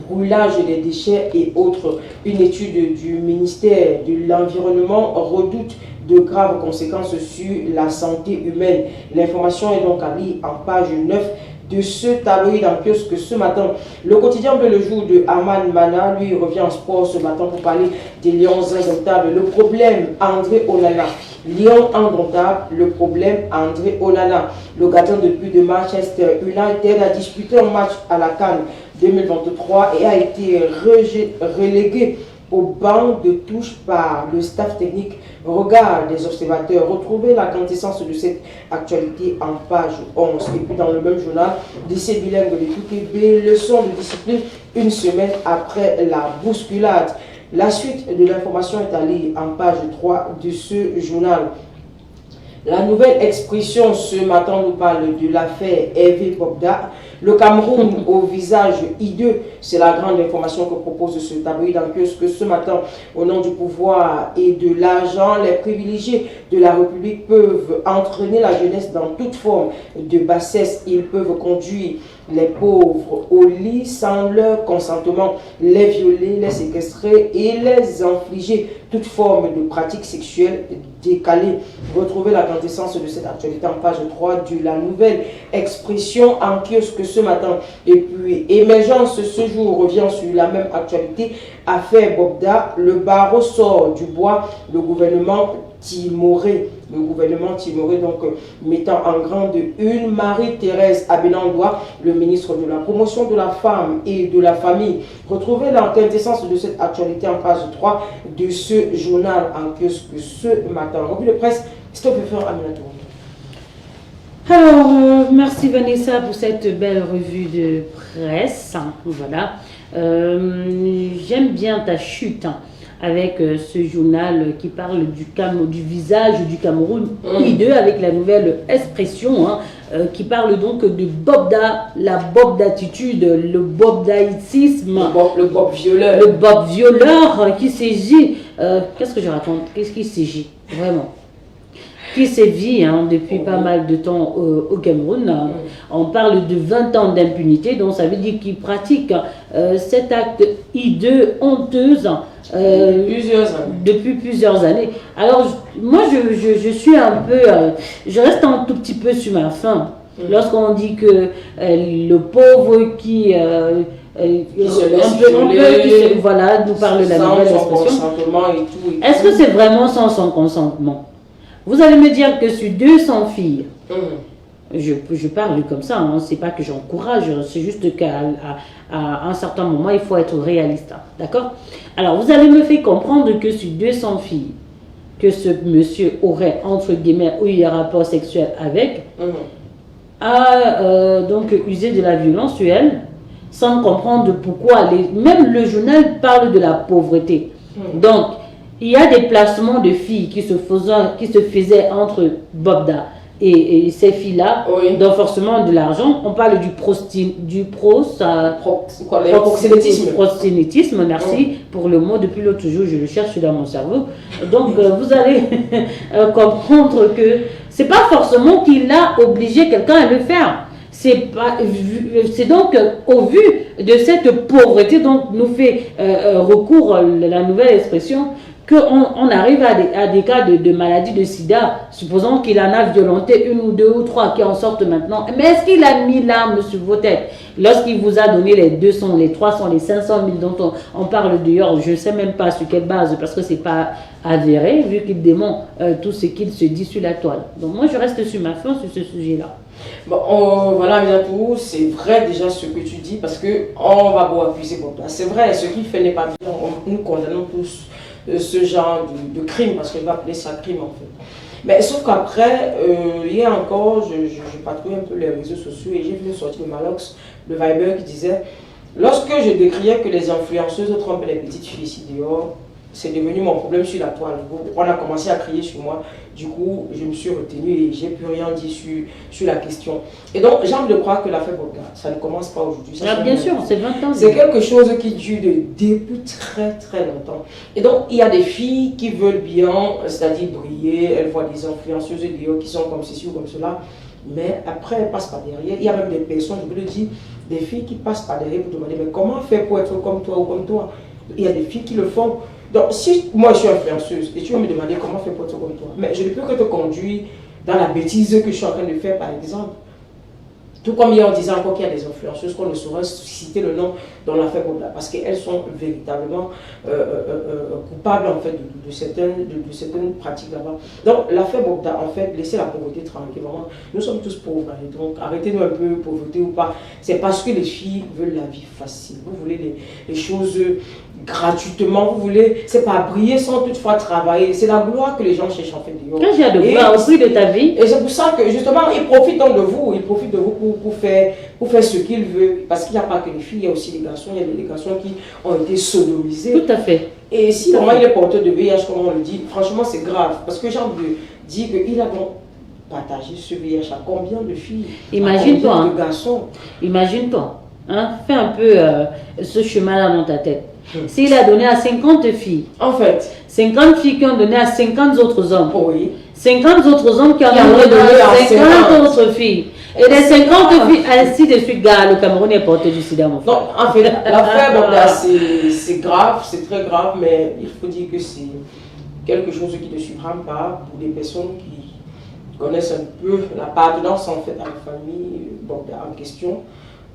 brûlage des déchets et autres. Une étude du ministère de l'Environnement redoute de graves conséquences sur la santé humaine. L'information est donc à lire en page 9 de ce tabloïd en kiosque ce matin. Le quotidien Bleu le jour de Aman Mana, lui, revient en sport ce matin pour parler des Lions indomptables. Le problème André Onana. Lyon indomptable, le problème André Onana. Le gardien de but de Manchester United a disputé un match à la CAN 2023 et a été relégué au banc de touche par le staff technique. Regard des observateurs. Retrouvez la quintessence de cette actualité en page 11. Et puis dans le même journal, lycée bilingue de l'UTB, leçon de discipline une semaine après la bousculade. La suite de l'information est à lire en page 3 de ce journal. La nouvelle expression ce matin nous parle de l'affaire Hervé Bobda. Le Cameroun au visage hideux, c'est la grande information que propose ce tabloïd en kiosque ce matin. Au nom du pouvoir et de l'argent, les privilégiés de la République peuvent entraîner la jeunesse dans toute forme de bassesse. Ils peuvent conduire les pauvres au lit sans leur consentement, les violer, les séquestrer et les infliger toute forme de pratique sexuelle décalée. Retrouvez la quintessence de cette actualité en page 3 de la nouvelle expression en kiosque ce matin. Et puis, émergence ce jour revient sur la même actualité. Affaire Bobda, le barreau sort du bois, le gouvernement timoré. Le gouvernement timoré, donc, mettant en grande une Marie-Thérèse Abélandois, le ministre de la Promotion de la Femme et de la Famille. Retrouvez la quintessence de cette actualité en page 3 de ce journal en kiosque ce matin. Revue de presse, stop et faire Aminatou. Alors, merci Vanessa pour cette belle revue de presse. Voilà. J'aime bien ta chute avec ce journal qui parle du visage du Cameroun hideux avec la nouvelle expression qui parle donc de Bobda, la Bobdatitude, le Bobdaïtisme, le Bob violeur. Le Bob violeur qui s'agit. Qu'est-ce que je raconte? Qu'est-ce qui s'agit vraiment? Qui sévit depuis pas mal de temps au Cameroun. On parle de 20 ans d'impunité, donc ça veut dire qu'il pratique cet acte hideux, honteuse, depuis plusieurs années. Alors, moi, je suis un peu... je reste un tout petit peu sur ma faim. Lorsqu'on dit que le pauvre qui se laisse violer, voilà, nous parle de la nouvelle expression. Est-ce que c'est vraiment sans son consentement? Vous allez me dire que sur 200 filles, je parle comme ça, c'est pas que j'encourage, c'est juste qu'à un certain moment, il faut être réaliste. D'accord? Alors, vous allez me faire comprendre que sur 200 filles, que ce monsieur aurait, entre guillemets, eu un rapport sexuel avec, a donc usé de la violence sur elle, sans comprendre pourquoi. Même le journal parle de la pauvreté. Donc, il y a des placements de filles qui se faisaient entre Bobda et ces filles-là, donc forcément de l'argent. On parle du proxénétisme, merci pour le mot, depuis l'autre jour je le cherche dans mon cerveau. Donc vous allez comprendre que c'est pas forcément qu'il a obligé quelqu'un à le faire. C'est donc au vu de cette pauvreté, donc nous fait recours la nouvelle expression qu'on arrive à des cas de maladie de sida, supposons qu'il en a violenté 1 ou 2 ou 3 qui en sortent maintenant, mais est-ce qu'il a mis l'arme sur vos têtes lorsqu'il vous a donné les 200, les 300, les 500 000 dont on parle dehors? Je ne sais même pas sur quelle base, parce que ce n'est pas avéré, vu qu'il dément tout ce qu'il se dit sur la toile. Donc moi, je reste sur ma fin sur ce sujet-là. Bon, voilà, Minatou, c'est vrai déjà ce que tu dis, parce qu'on va beaucoup accuser pour toi. C'est vrai, ce qu'il fait n'est pas bien. Nous condamnons tous ce genre de crime, parce qu'on va appeler ça crime en fait. Mais sauf qu'après, hier encore, je patrouille un peu les réseaux sociaux et j'ai vu une sortie de Malox, de Viber, qui disait: lorsque je décriais que les influenceuses trompent les petites filles ici dehors, c'est devenu mon problème sur la toile. On a commencé à crier sur moi. Du coup, je me suis retenue et j'ai plus rien dit sur la question. Et donc, j'ai envie de croire que l'affaire Bogda, ça ne commence pas aujourd'hui. Bien sûr, c'est 20 ans. C'est quelque chose qui dure depuis très très longtemps. Et donc, il y a des filles qui veulent bien, c'est-à-dire briller, elles voient des influenceuses dehors qui sont comme ceci ou comme cela. Mais après, elles passent par derrière. Il y a même des personnes, je vous le dis, des filles qui passent par derrière pour demander: mais comment faire pour être comme toi ou comme toi? Il y a des filles qui le font. Donc, si moi je suis influenceuse et tu veux me demander comment faire pour être comme toi, mais je ne peux que te conduire dans la bêtise que je suis en train de faire, par exemple. Tout comme hier on disait encore qu'il y a des influenceuses qu'on ne saurait citer le nom dans l'affaire Bogda, parce qu'elles sont véritablement coupables en fait de certaines pratiques là-bas. Donc l'affaire Bogda, en fait, laissez la pauvreté tranquille. Vraiment, nous sommes tous pauvres, donc arrêtez-nous un peu, pauvreté ou pas. C'est parce que les filles veulent la vie facile. Vous voulez les choses gratuitement, vous voulez, c'est pas briller sans toutefois travailler. C'est la gloire que les gens cherchent en fait. Quand j'ai de gloire au prix de ta vie. Et c'est pour ça que justement, ils profitent donc de vous. Ils profitent de vous pour faire ce qu'ils veulent. Parce qu'il n'y a pas que les filles, il y a aussi les garçons. Il y a des garçons qui ont été sodomisés. Tout à fait. Et si vraiment il est porteur de VIH, comme on le dit, franchement c'est grave. Parce que j'ai envie de dire qu'il a donc partagé ce VIH à combien de filles? Imagine-toi. À combien de garçons? Imagine-toi. Hein? Fais un peu ce chemin-là dans ta tête. S'il a donné à 50 filles, en fait, 50 filles qui ont donné à 50 autres hommes, oui. 50 autres hommes qui ont donné à 50 autres filles, et les 50 filles, ainsi de suite, gars, le Cameroun est porté du sida, mon frère. Non, en fait, l'affaire, c'est grave, c'est très grave, mais il faut dire que c'est quelque chose qui ne surprend pas pour des personnes qui connaissent un peu l'appartenance en fait à la famille en question.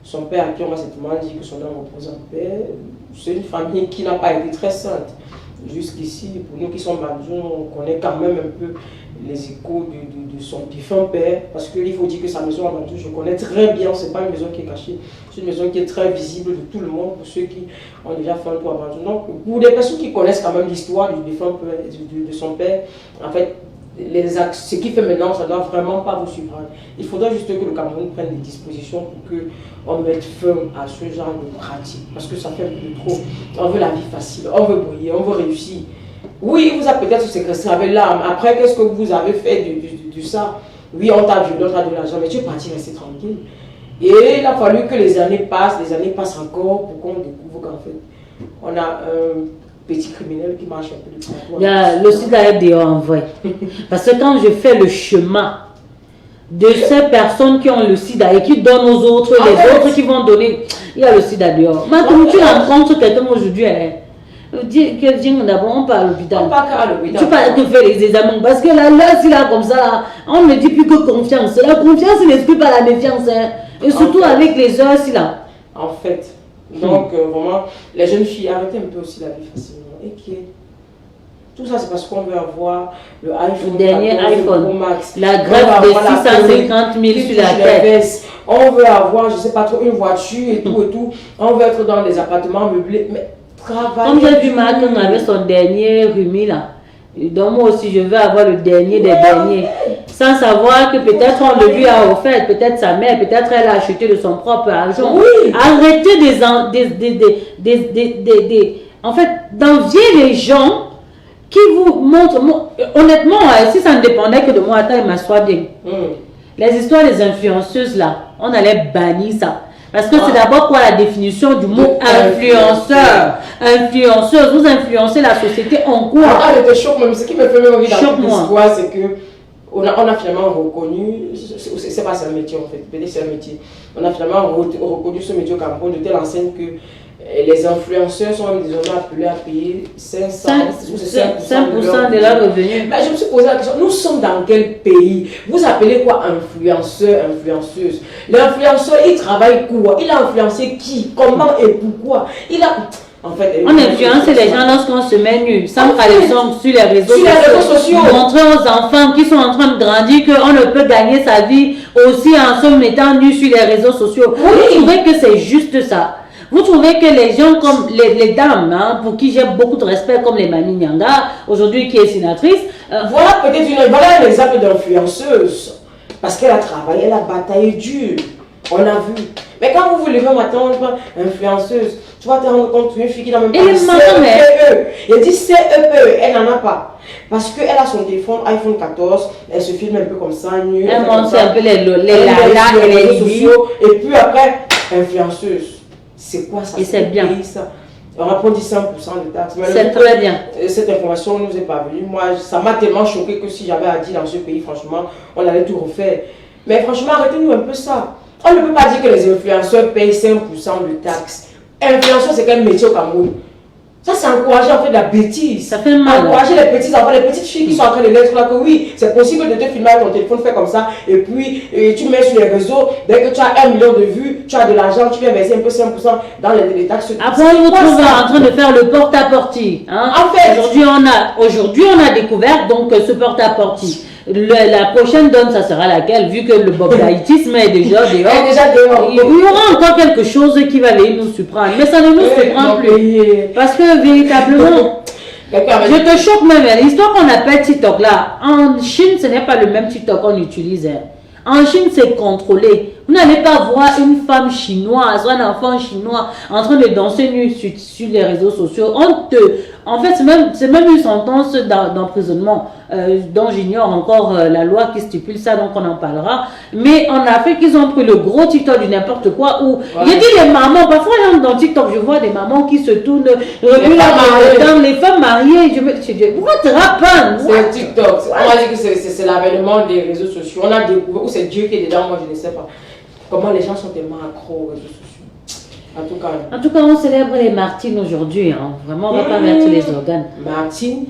Son père, à qui on m'a certainement dit que son âme repose en paix, c'est une famille qui n'a pas été très sainte. Jusqu'ici, pour nous qui sommes Banjoun, on connaît quand même un peu les échos de son défunt père, parce qu'il faut dire que sa maison à Banjoun, je connais très bien, c'est pas une maison qui est cachée, c'est une maison qui est très visible de tout le monde, pour ceux qui ont déjà fait un tour à Banjoun. Donc, pour des personnes qui connaissent quand même l'histoire du défunt père, de son père, en fait, ce qu'il fait maintenant, ça ne doit vraiment pas vous suivre. Il faudrait juste que le Cameroun prenne des dispositions pour qu'on mette fin à ce genre de pratique. Parce que ça fait un peu trop. On veut la vie facile, on veut briller, on veut réussir. Oui, il vous a peut-être séquestré avec l'arme. Après, qu'est-ce que vous avez fait de ça? Oui, on t'a violé, on t'a donné l'argent, mais tu es parti rester tranquille. Et il a fallu que les années passent encore pour qu'on découvre qu'en fait, on a petit criminel qui marche un peu de partout. Le sida est dehors en vrai. Parce que quand je fais le chemin de ces personnes qui ont le sida et qui donnent aux autres, les autres qui vont donner, il y a le sida dehors. Mais quand tu rencontres quelqu'un aujourd'hui, d'abord on part à l'hôpital. Tu parles de faire les examens. Parce que là, s'il a comme ça, on ne dit plus que confiance. La confiance n'exclut pas la méfiance. Hein. Et surtout avec les heures, là. En fait. Donc, vraiment, les jeunes filles, arrêtez un peu aussi la vie facilement. Et tout ça, c'est parce qu'on veut avoir le iPhone, le dernier iPhone, Max. La greffe de 650 000 sur la tête. On veut avoir, je ne sais pas trop, une voiture et tout et tout. On veut être dans des appartements meublés. Mais travailler. Comme j'ai vu Marc, on avait son dernier Rumi là. Donc moi aussi, je veux avoir le dernier des derniers. Sans savoir que peut-être on le lui a offert, peut-être sa mère, peut-être elle a acheté de son propre argent. Oui. Arrêtez en fait, d'envier les gens qui vous montrent. Honnêtement, si ça ne dépendait que de moi, attends, il m'assoit bien. Les histoires des influenceuses là, on allait bannir ça. Parce que c'est d'abord quoi la définition du mot influenceur? Influenceuse, vous influencez la société en quoi? Je te choque même. Ce qui me fait même envie dans l'histoire, c'est que on a finalement reconnu, c'est pas un métier en fait, peut-être c'est un métier. On a finalement reconnu ce métier au Cameroun de telle enseigne que Et les influenceurs sont même désormais appelés à payer 5% de leur revenu. Mais je me suis posé la question, nous sommes dans quel pays? Vous appelez quoi influenceur, influenceuse? L'influenceur, il travaille quoi? Il a influencé qui? Comment et pourquoi? En fait, on influence les gens lorsqu'on se met nu, sans raison sur les réseaux sociaux. Montrer aux enfants qui sont en train de grandir qu'on ne peut gagner sa vie aussi en se mettant nu sur les réseaux sociaux. Oui. Vous trouvez que c'est juste ça? Vous trouvez que les gens comme les dames, hein, pour qui j'ai beaucoup de respect, comme les Mami Nyanga, aujourd'hui qui est sénatrice. Voilà peut-être voilà un exemple d'influenceuse. Parce qu'elle a travaillé, elle a bataillé dur. On a vu. Mais quand vous vous levez matin, on voit influenceuse. Tu vas te rendre compte une fille qui n'a même pas CEPE. Elle dit CEPE, elle n'en a pas. Parce qu'elle a son téléphone iPhone 14, elle se filme un peu comme ça, nue. Elle montre un peu les réseaux sociaux. Et puis après, influenceuse. C'est quoi ça? Et c'est bien. Ça. On répond 10% de taxes. C'est très bien. Cette information ne nous est pas venue. Moi, ça m'a tellement choqué que si j'avais à dire dans ce pays, franchement, on allait tout refaire. Mais franchement, arrêtez-nous un peu ça. On ne peut pas dire que les influenceurs payent 5% de taxes. Influenceur, c'est quel métier au Cameroun? Ça, c'est encourager en fait de la bêtise. Ça fait mal. Encourager les petits enfants, les petites filles qui sont en train de l'être là, que oui, c'est possible de te filmer avec ton téléphone fait comme ça, et puis tu mets sur les réseaux, dès que tu as 1 million de vues, tu as de l'argent, tu viens verser un peu 5% dans les taxes. Après, on vous trouve en train de faire le porte-à-porte. Hein? En fait, aujourd'hui, on a découvert donc ce porte-à-porte. La prochaine donne, ça sera laquelle, vu que le bobdaïtisme est déjà dehors. Il y aura encore quelque chose qui va aller nous surprendre. Mais ça ne nous surprend plus. Parce que véritablement, je te choque même. L'histoire qu'on appelle TikTok là, en Chine, ce n'est pas le même TikTok qu'on utilise. En Chine, c'est contrôlé. Vous n'allez pas voir une femme chinoise ou un enfant chinois en train de danser nu sur les réseaux sociaux. En fait, c'est même une sentence d'emprisonnement dont j'ignore encore la loi qui stipule ça, donc on en parlera. Mais en Afrique, ils ont pris le gros TikTok du n'importe quoi. Où il y a dit les mamans, parfois dans TikTok, je vois des mamans qui se tournent, les femmes mariées. Je me dis, pourquoi te rappelles? C'est TikTok. On va dire que c'est l'avènement des réseaux sociaux. On a découvert, ou c'est Dieu qui est dedans, moi je ne sais pas. Comment les gens sont tellement accros aux réseaux sociaux. En tout cas, on célèbre les Martines aujourd'hui. Hein. Vraiment, on ne va pas mettre les organes. Martine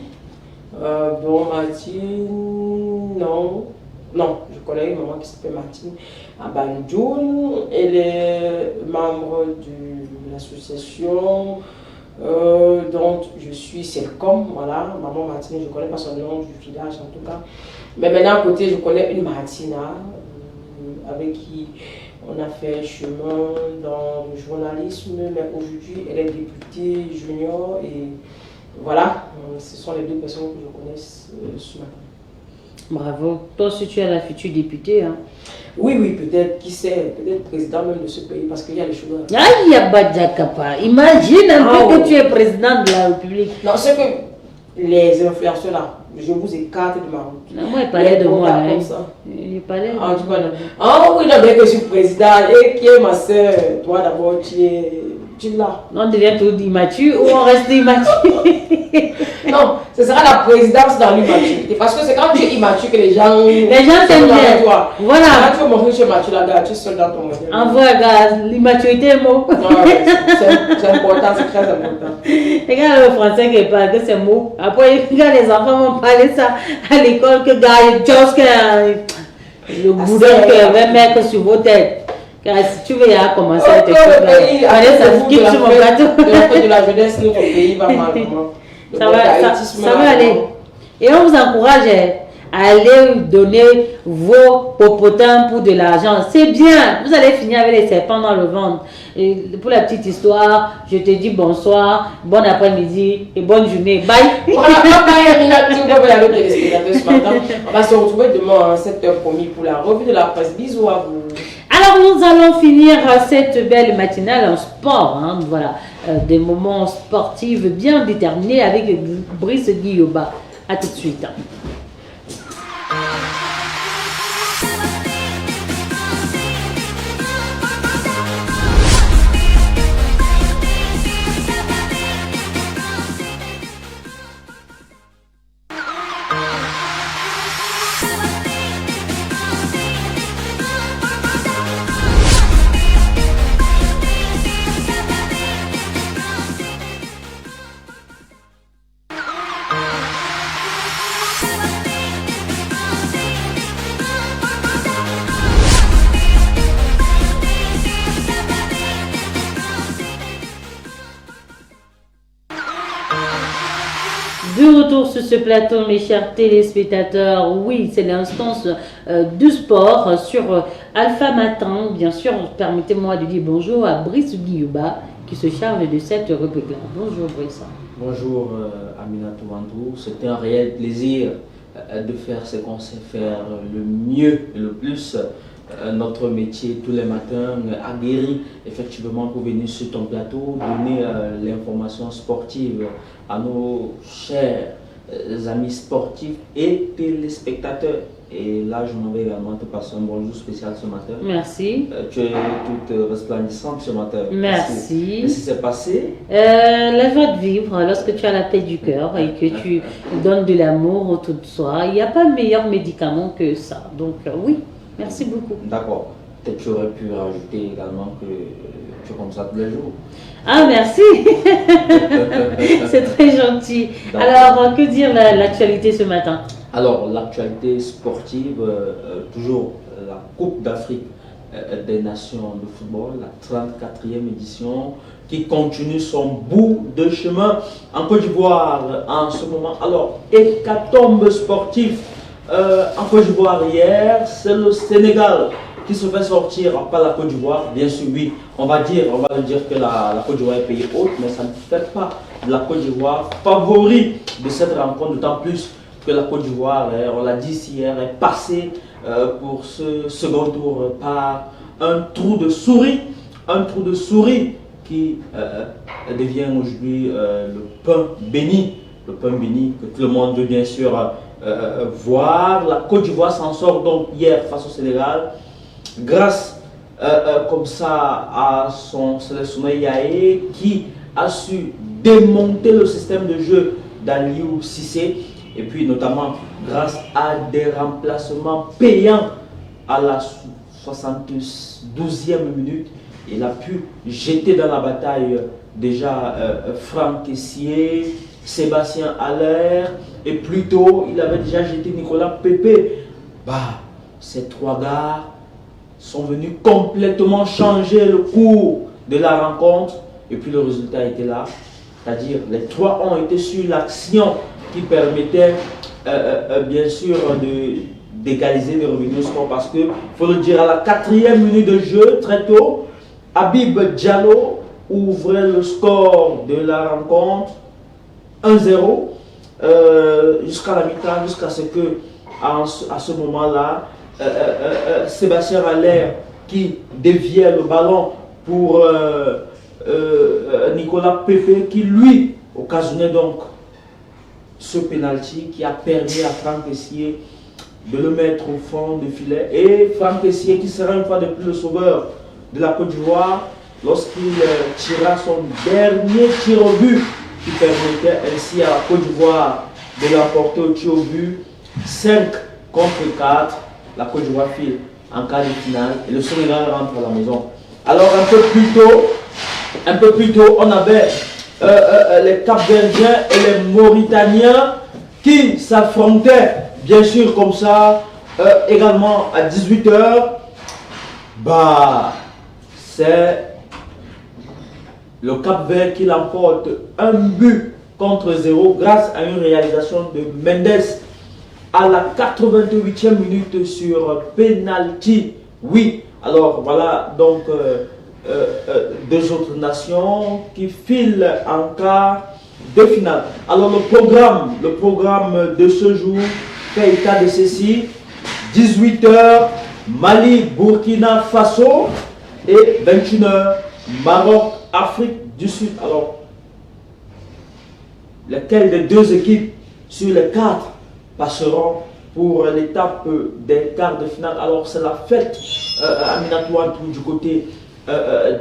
Martine, non. Non, je connais une maman qui s'appelle Martine à Banjoun. Elle est membre de l'association dont je suis Selcom. Voilà, maman Martine, je ne connais pas son nom du village en tout cas. Mais maintenant, à côté, je connais une Martina avec qui on a fait chemin dans le journalisme, mais aujourd'hui elle est députée junior et voilà, ce sont les deux personnes que je connais ce matin. Bravo. Toi aussi tu es la future députée. Hein? Oui, peut-être, qui sait, peut-être président même de ce pays parce qu'il y a les choses. Aïe, Badjakapa, imagine un peu que tu es président de la République. Non, c'est que les influenceurs là, je vous écarte de ma route. Non, moi, il parlait de moi. Hein. Il parlait de moi. Oui, non, mais que je suis président et qui est ma soeur, toi d'abord, tu es là. On devient tout immature ou on reste immature? Non, ce sera la présidence dans l'immaturité. Parce que c'est quand tu es immature que les gens t'aiment bien. Toi. Voilà. Quand tu veux montrer que tu es mature, là, tu es seul dans ton modèle. Envoie, gars, l'immaturité est mot. C'est important, c'est très important. Regarde le français qui parle que c'est mot. Après, regarde les enfants vont parler ça à l'école que gars, chose que le boudin que va mettre sur vos têtes. Car si tu veux commencer à te faire, allez, ça skip sur mon plateau. De la jeunesse, notre pays va mal. Ça va aller. Et on vous encourage à aller donner vos popotins pour de l'argent. C'est bien. Vous allez finir avec les serpents dans le ventre. Et pour la petite histoire, je te dis bonsoir, bon après-midi et bonne journée. Bye. On va se retrouver demain à 7h promis pour la revue de la presse. Bisous à vous. Alors nous allons finir cette belle matinale en sport. Hein, voilà, des moments sportifs bien déterminés avec Brice Guilloba. A tout de suite. De retour sur ce plateau, mes chers téléspectateurs, oui, c'est l'instance du sport sur Alpha Matin. Bien sûr, permettez-moi de dire bonjour à Brice Guillouba qui se charge de cette rubrique-là. Bonjour Brice. Bonjour Aminatou Mandou, c'est un réel plaisir de faire ce qu'on sait faire le mieux et le plus. Notre métier tous les matins aguerri effectivement pour venir sur ton plateau, donner l'information sportive à nos chers amis sportifs et téléspectateurs. Et là, je m'en vais également te passer un bonjour spécial ce matin. Merci. Tu es toute resplendissante ce matin. Merci. Qu'est-ce qui s'est passé? La joie de vivre, lorsque tu as la paix du cœur et que tu donnes de l'amour autour de soi, il n'y a pas de meilleur médicament que ça. Donc oui. Merci beaucoup. D'accord. Peut-être que tu aurais pu rajouter également que tu es comme ça tous les jours. Ah, merci. C'est très gentil. Alors, que dire l'actualité ce matin? Alors, l'actualité sportive, toujours la Coupe d'Afrique des Nations de football, la 34e édition, qui continue son bout de chemin en Côte d'Ivoire en ce moment. Alors, hécatombe sportif. En Côte d'Ivoire hier, c'est le Sénégal qui se fait sortir par la Côte d'Ivoire. Bien sûr, oui, on va le dire que la Côte d'Ivoire est pays haute, mais ça ne fait pas de la Côte d'Ivoire favori de cette rencontre, d'autant plus que la Côte d'Ivoire, on l'a dit hier, est passée pour ce second tour par un trou de souris qui devient aujourd'hui le pain béni que tout le monde veut bien sûr voir. La Côte d'Ivoire s'en sort donc hier face au Sénégal grâce comme ça à son sélectionneur Yaé qui a su démonter le système de jeu d'Aliou Cissé et puis notamment grâce à des remplacements payants à la 72e minute. Il a pu jeter dans la bataille déjà Franck Kessié, Sébastien Haller et plus tôt il avait déjà jeté Nicolas Pepe. Ces trois gars sont venus complètement changer le cours de la rencontre et puis le résultat était là, c'est-à-dire les trois ont été sur l'action qui permettait bien sûr d'égaliser, de revenir au score parce que, il faut le dire, à la 4e minute de jeu, très tôt, Habib Diallo ouvrait le score de la rencontre 1-0 jusqu'à la mi-temps, jusqu'à ce que à ce moment-là, Sébastien Haller qui déviait le ballon pour Nicolas Pepe qui lui occasionnait donc ce penalty qui a permis à Franck Kessié de le mettre au fond du filet et Franck Kessié qui sera une fois de plus le sauveur de la Côte d'Ivoire lorsqu'il tira son dernier tir au but qui permettait ainsi à la Côte d'Ivoire de l'emporter au tir au but 5 contre 4. La Côte d'Ivoire file en quart de finale et le Sénégal rentre à la maison. Alors un peu plus tôt, on avait les Cap-Verdiens et les Mauritaniens qui s'affrontaient bien sûr comme ça également à 18 h. C'est le Cap-Vert qui l'emporte 1 but contre 0 grâce à une réalisation de Mendes à la 88e minute sur penalty. Oui, alors voilà donc deux autres nations qui filent en quart de finale. Alors le programme de ce jour fait état de ceci: 18 h Mali, Burkina Faso et 21 h Maroc, Afrique du Sud. Alors lesquelles des deux équipes sur les 4 passeront pour l'étape des quarts de finale? Alors c'est la fête Aminatou du côté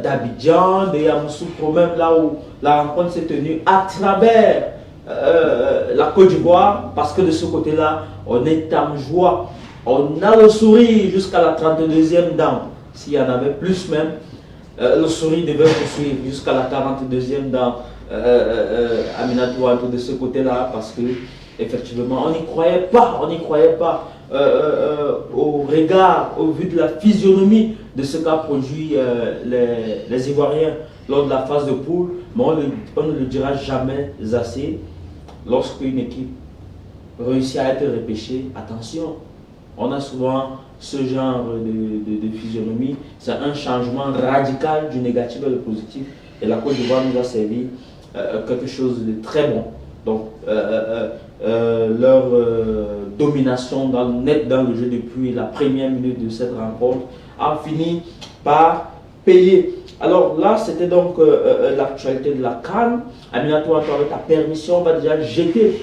d'Abidjan, de Yamoussoukro, même là où la rencontre s'est tenue à travers la Côte d'Ivoire, parce que de ce côté-là, on est en joie, on a le sourire jusqu'à la 32e dame. S'il y en avait plus même, le sourire devait poursuivre jusqu'à la 42e dame. Aminatou de ce côté-là, parce que effectivement, on n'y croyait pas, au regard, au vu de la physionomie de ce qu'a produit les Ivoiriens lors de la phase de poule. Mais on ne le dira jamais assez. lorsqu'une équipe réussit à être repêchée, attention, on a souvent ce genre de physionomie, c'est un changement radical du négatif vers le positif. Et la Côte d'Ivoire nous a servi quelque chose de très bon. Donc, leur domination nette dans le jeu depuis la première minute de cette rencontre a fini par payer. Alors là, c'était donc l'actualité de la CAN. Aminatou, avec ta permission, on va déjà jeter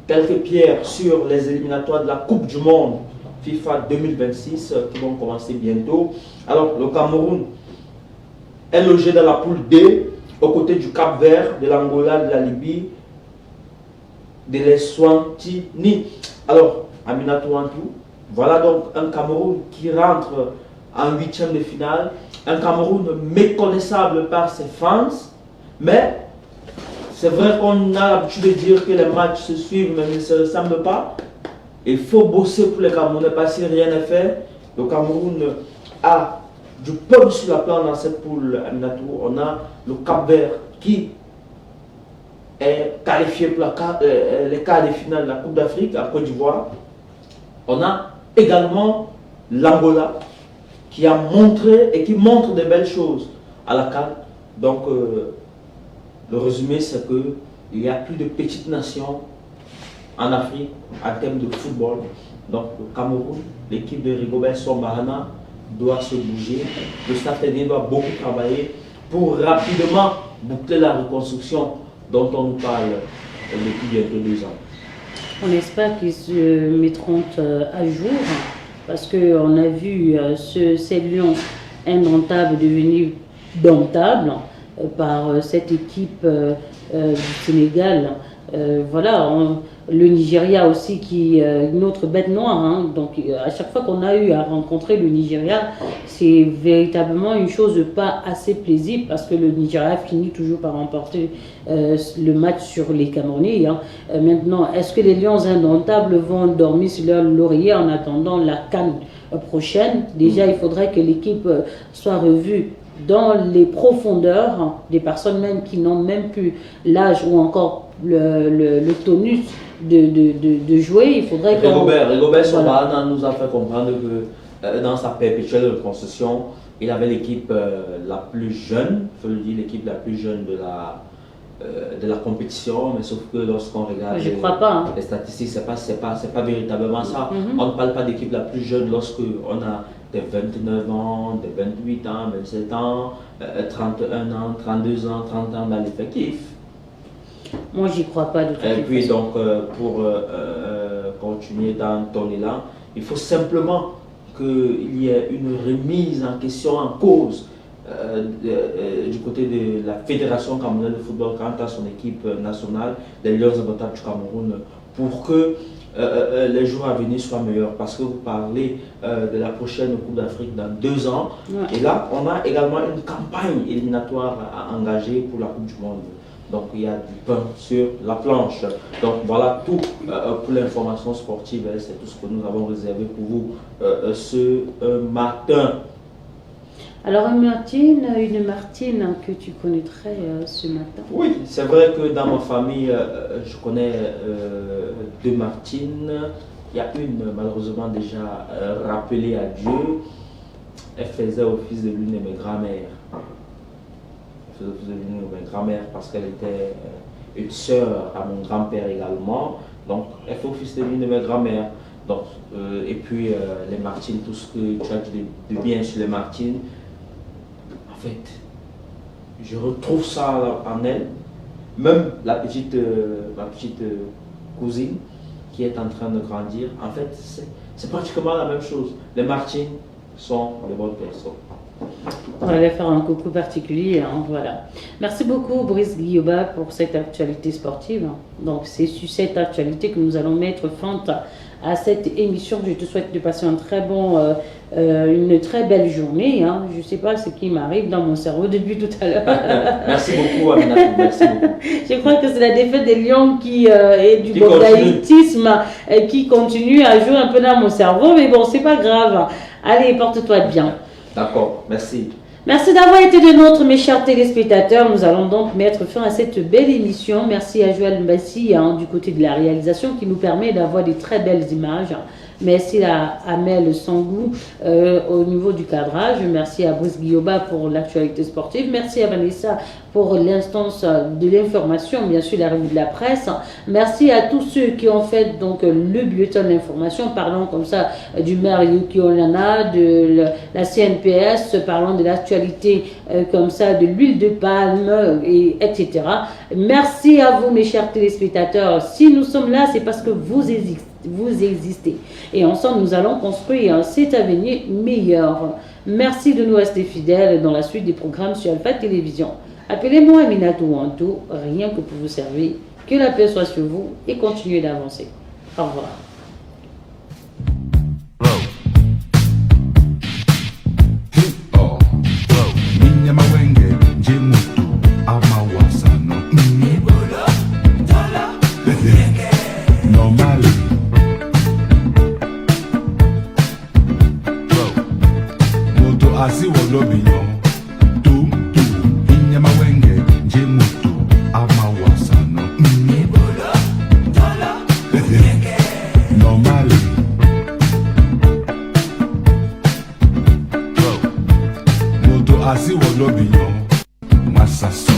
quelques pierres sur les éliminatoires de la Coupe du Monde FIFA 2026 qui vont commencer bientôt. Alors, le Cameroun est logé dans la poule D, aux côtés du Cap-Vert, de l'Angola, de la Libye, de l'Eswatini. Alors, Aminatou Antou, voilà donc un Cameroun qui rentre en 8e de finale, un Cameroun méconnaissable par ses fans, mais c'est vrai qu'on a l'habitude de dire que les matchs se suivent mais ne se ressemblent pas. Il faut bosser pour les Camerounais parce que rien n'est fait. Le Cameroun a du peuple sur la plante dans cette poule, Aminatou. On a le Cap-Vert qui est qualifié pour les quarts de finale de la Coupe d'Afrique à Côte d'Ivoire. On a également l'Angola qui a montré et qui montre de belles choses à la CAN. Donc, le résumé, c'est qu'il y a plus de petites nations en Afrique en termes de football. Donc, le Cameroun, l'équipe de Rigobert Song-Bahana doit se bouger. Le staff technique doit beaucoup travailler pour rapidement boucler la reconstruction dont on nous parle depuis bientôt 2 ans. On espère qu'ils se mettront à jour parce qu'on a vu ces lions indomptables devenir domptables par cette équipe du Sénégal. Voilà, le Nigeria aussi qui est une autre bête noire. Hein. Donc à chaque fois qu'on a eu à rencontrer le Nigeria, c'est véritablement une chose pas assez plaisible parce que le Nigeria finit toujours par remporter le match sur les Camerounais. Hein. Maintenant, est-ce que les Lions indomptables vont dormir sur leur laurier en attendant la CAN prochaine? Déjà, il faudrait que l'équipe soit revue dans les profondeurs, des personnes même qui n'ont même plus l'âge ou encore le tonus de jouer. Il faudrait que Rigobert Song-Bahana nous a fait comprendre que dans sa perpétuelle reconstruction, il avait l'équipe la plus jeune, il faut le dire, l'équipe la plus jeune de la compétition, mais sauf que lorsqu'on regarde les statistiques, c'est pas véritablement ça. On ne parle pas d'équipe la plus jeune lorsqu'on a des 29 ans, des 28 ans, 27 ans, 31 ans, 32 ans, 30 ans dans l'effectif. Moi, j'y crois pas de toute façon. Et puis donc, pour continuer dans ton élan, il faut simplement qu'il y ait une remise en question, en cause du côté de la Fédération camerounaise de football quant à son équipe nationale, les Lions indomptables du Cameroun, pour que les jours à venir soient meilleurs. Parce que vous parlez de la prochaine Coupe d'Afrique dans 2 ans. Ouais. Et là, on a également une campagne éliminatoire à engager pour la Coupe du Monde. Donc il y a du pain sur la planche. Donc voilà tout pour l'information sportive. C'est tout ce que nous avons réservé pour vous ce matin. Alors une Martine que tu connaîtrais ce matin. Oui, c'est vrai que dans ma famille, je connais 2 Martines. Il y a une malheureusement déjà rappelée à Dieu. Elle faisait office de l'une de mes grand-mères. Elle faisait office de l'une de mes grand-mères parce qu'elle était une sœur à mon grand-père également. Donc elle fait office de l'une de mes grand-mères. Donc, et puis les Martines, tout ce que tu as dit de bien sur les Martines. En fait, je retrouve ça en elle. Même ma petite cousine qui est en train de grandir, en fait, c'est pratiquement la même chose. Les Martines sont de bonnes personnes. On va aller faire un coucou particulier. Hein, voilà. Merci beaucoup, Brice Guilloba, pour cette actualité sportive. Donc, c'est sur cette actualité que nous allons mettre fin à cette émission. Je te souhaite de passer une très belle journée. Hein. Je ne sais pas ce qui m'arrive dans mon cerveau depuis tout à l'heure. Merci beaucoup, Aminata. Merci beaucoup. Je crois que c'est la défaite des Lions et du bondaïtisme qui continue à jouer un peu dans mon cerveau. Mais bon, c'est pas grave. Allez, porte-toi bien. D'accord, merci. Merci d'avoir été des nôtres, mes chers téléspectateurs. Nous allons donc mettre fin à cette belle émission. Merci à Joël Mbassi du côté de la réalisation qui nous permet d'avoir des très belles images. Merci à Amel Sangou au niveau du cadrage. Merci à Brice Guilloba pour l'actualité sportive. Merci à Vanessa pour l'instance de l'information, bien sûr la revue de la presse. Merci à tous ceux qui ont fait donc le bulletin d'information, parlant comme ça du maire Yuki Onana, de la CNPS, parlant de l'actualité comme ça, de l'huile de palme, etc. Merci à vous mes chers téléspectateurs. Si nous sommes là, c'est parce que vous existez. Et ensemble, nous allons construire cet avenir meilleur. Merci de nous rester fidèles dans la suite des programmes sur Alpha Télévision. Appelez-moi Aminatou Wantou, rien que pour vous servir. Que la paix soit sur vous et continuez d'avancer. Au revoir. Asi wolobiyo tu inyama wenge jemutu amawasano nibola dola yenge normally moto asi wolobiyo masaso